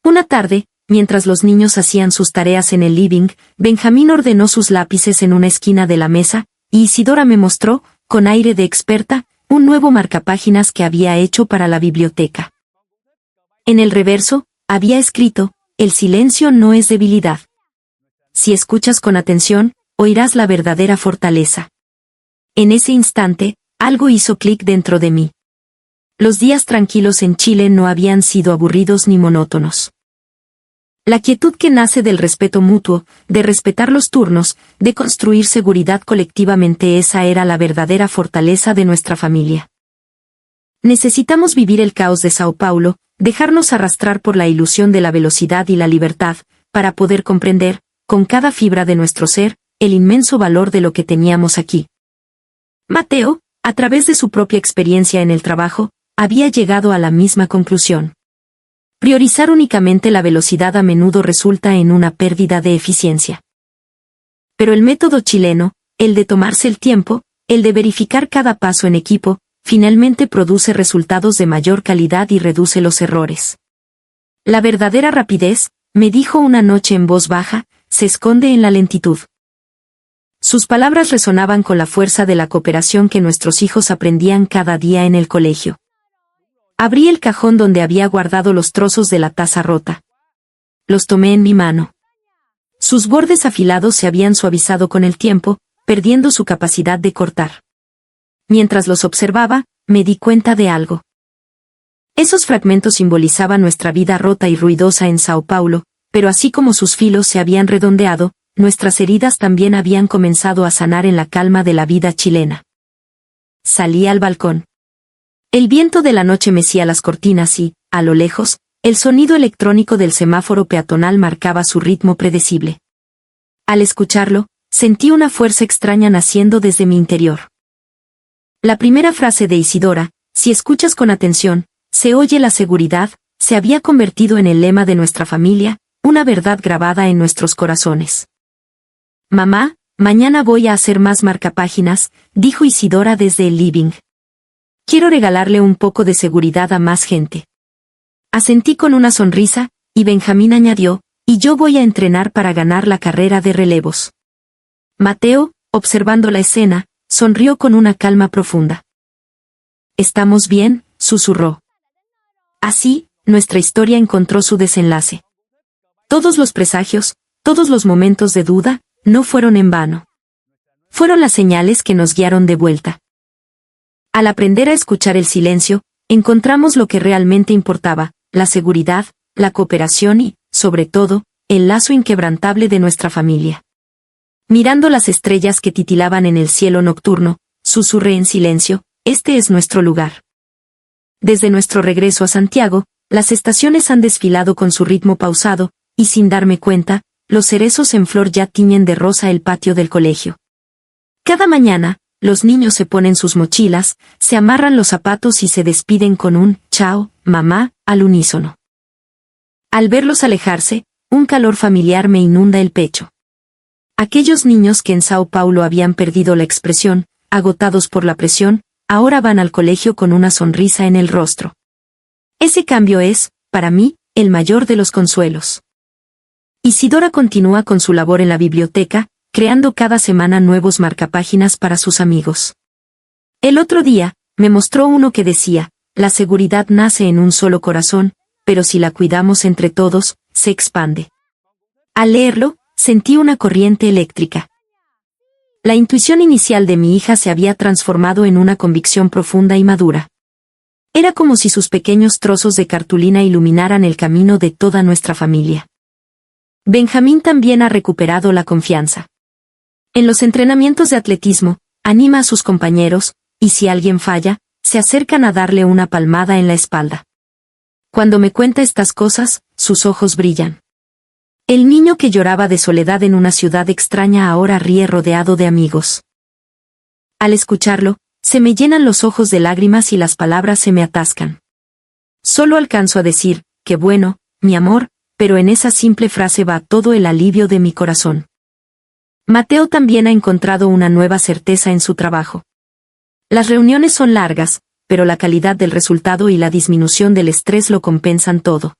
Una tarde, mientras los niños hacían sus tareas en el living, Benjamín ordenó sus lápices en una esquina de la mesa, y Isidora me mostró, con aire de experta, un nuevo marcapáginas que había hecho para la biblioteca. En el reverso, había escrito, el silencio no es debilidad. Si escuchas con atención, oirás la verdadera fortaleza. En ese instante, algo hizo clic dentro de mí. Los días tranquilos en Chile no habían sido aburridos ni monótonos. La quietud que nace del respeto mutuo, de respetar los turnos, de construir seguridad colectivamente, esa era la verdadera fortaleza de nuestra familia. Necesitamos vivir el caos de Sao Paulo, dejarnos arrastrar por la ilusión de la velocidad y la libertad, para poder comprender, con cada fibra de nuestro ser, el inmenso valor de lo que teníamos aquí. Mateo, a través de su propia experiencia en el trabajo, había llegado a la misma conclusión. Priorizar únicamente la velocidad a menudo resulta en una pérdida de eficiencia. Pero el método chileno, el de tomarse el tiempo, el de verificar cada paso en equipo, finalmente produce resultados de mayor calidad y reduce los errores. La verdadera rapidez, me dijo una noche en voz baja, se esconde en la lentitud. Sus palabras resonaban con la fuerza de la cooperación que nuestros hijos aprendían cada día en el colegio. Abrí el cajón donde había guardado los trozos de la taza rota. Los tomé en mi mano. Sus bordes afilados se habían suavizado con el tiempo, perdiendo su capacidad de cortar. Mientras los observaba, me di cuenta de algo. Esos fragmentos simbolizaban nuestra vida rota y ruidosa en Sao Paulo, pero así como sus filos se habían redondeado, nuestras heridas también habían comenzado a sanar en la calma de la vida chilena. Salí al balcón. El viento de la noche mecía las cortinas y, a lo lejos, el sonido electrónico del semáforo peatonal marcaba su ritmo predecible. Al escucharlo, sentí una fuerza extraña naciendo desde mi interior. La primera frase de Isidora, si escuchas con atención, se oye la seguridad, se había convertido en el lema de nuestra familia, una verdad grabada en nuestros corazones. Mamá, mañana voy a hacer más marcapáginas, dijo Isidora desde el living. Quiero regalarle un poco de seguridad a más gente. Asentí con una sonrisa, y Benjamín añadió, y yo voy a entrenar para ganar la carrera de relevos. Mateo, observando la escena, sonrió con una calma profunda. ¿Estamos bien?, susurró. Así, nuestra historia encontró su desenlace. Todos los presagios, todos los momentos de duda, no fueron en vano. fueron las señales que nos guiaron de vuelta. Al aprender a escuchar el silencio, encontramos lo que realmente importaba, la seguridad, la cooperación y, sobre todo, el lazo inquebrantable de nuestra familia. Mirando las estrellas que titilaban en el cielo nocturno, susurré en silencio, este es nuestro lugar. Desde nuestro regreso a Santiago, las estaciones han desfilado con su ritmo pausado, y sin darme cuenta, los cerezos en flor ya tiñen de rosa el patio del colegio. Cada mañana, los niños se ponen sus mochilas, se amarran los zapatos y se despiden con un «chao, mamá», al unísono. Al verlos alejarse, un calor familiar me inunda el pecho. Aquellos niños que en Sao Paulo habían perdido la expresión, agotados por la presión, ahora van al colegio con una sonrisa en el rostro. Ese cambio es, para mí, el mayor de los consuelos. Isidora continúa con su labor en la biblioteca, creando cada semana nuevos marcapáginas para sus amigos. El otro día, me mostró uno que decía, la seguridad nace en un solo corazón, pero si la cuidamos entre todos, se expande. Al leerlo, sentí una corriente eléctrica. La intuición inicial de mi hija se había transformado en una convicción profunda y madura. Era como si sus pequeños trozos de cartulina iluminaran el camino de toda nuestra familia. Benjamín también ha recuperado la confianza. En los entrenamientos de atletismo, anima a sus compañeros, y si alguien falla, se acercan a darle una palmada en la espalda. Cuando me cuenta estas cosas, sus ojos brillan. El niño que lloraba de soledad en una ciudad extraña ahora ríe rodeado de amigos. Al escucharlo, se me llenan los ojos de lágrimas y las palabras se me atascan. Solo alcanzo a decir, qué bueno, mi amor, pero en esa simple frase va todo el alivio de mi corazón. Mateo también ha encontrado una nueva certeza en su trabajo. Las reuniones son largas, pero la calidad del resultado y la disminución del estrés lo compensan todo.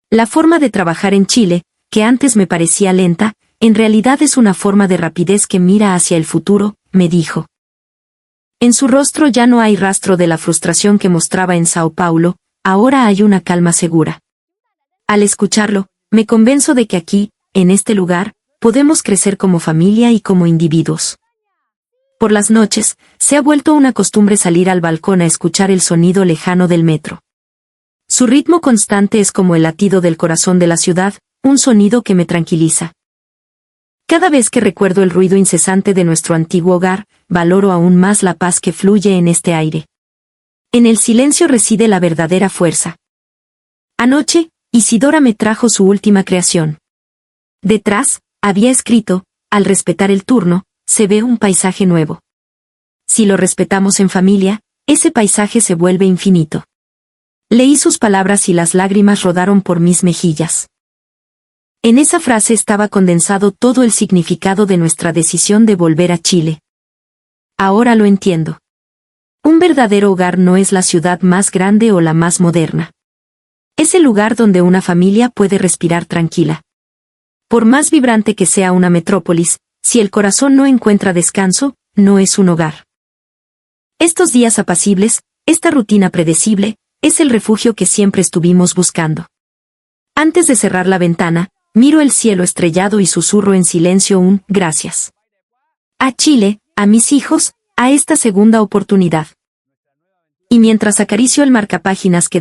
La forma de trabajar en Chile, que antes me parecía lenta, en realidad es una forma de rapidez que mira hacia el futuro, me dijo. En su rostro ya no hay rastro de la frustración que mostraba en Sao Paulo, ahora hay una calma segura. Al escucharlo, me convenzo de que aquí, en este lugar, podemos crecer como familia y como individuos. Por las noches, se ha vuelto una costumbre salir al balcón a escuchar el sonido lejano del metro. Su ritmo constante es como el latido del corazón de la ciudad, un sonido que me tranquiliza. Cada vez que recuerdo el ruido incesante de nuestro antiguo hogar, valoro aún más la paz que fluye en este aire. En el silencio reside la verdadera fuerza. Anoche, Isidora me trajo su última creación. Detrás, había escrito, al respetar el turno, se ve un paisaje nuevo. Si lo respetamos en familia, ese paisaje se vuelve infinito. Leí sus palabras y las lágrimas rodaron por mis mejillas. En esa frase estaba condensado todo el significado de nuestra decisión de volver a Chile. Ahora lo entiendo. Un verdadero hogar no es la ciudad más grande o la más moderna. Es el lugar donde una familia puede respirar tranquila. Por más vibrante que sea una metrópolis, si el corazón no encuentra descanso, no es un hogar. Estos días apacibles, esta rutina predecible, es el refugio que siempre estuvimos buscando. Antes de cerrar la ventana, miro el cielo estrellado y susurro en silencio un gracias. A Chile, a mis hijos, a esta segunda oportunidad. Y mientras acaricio el marcapáginas que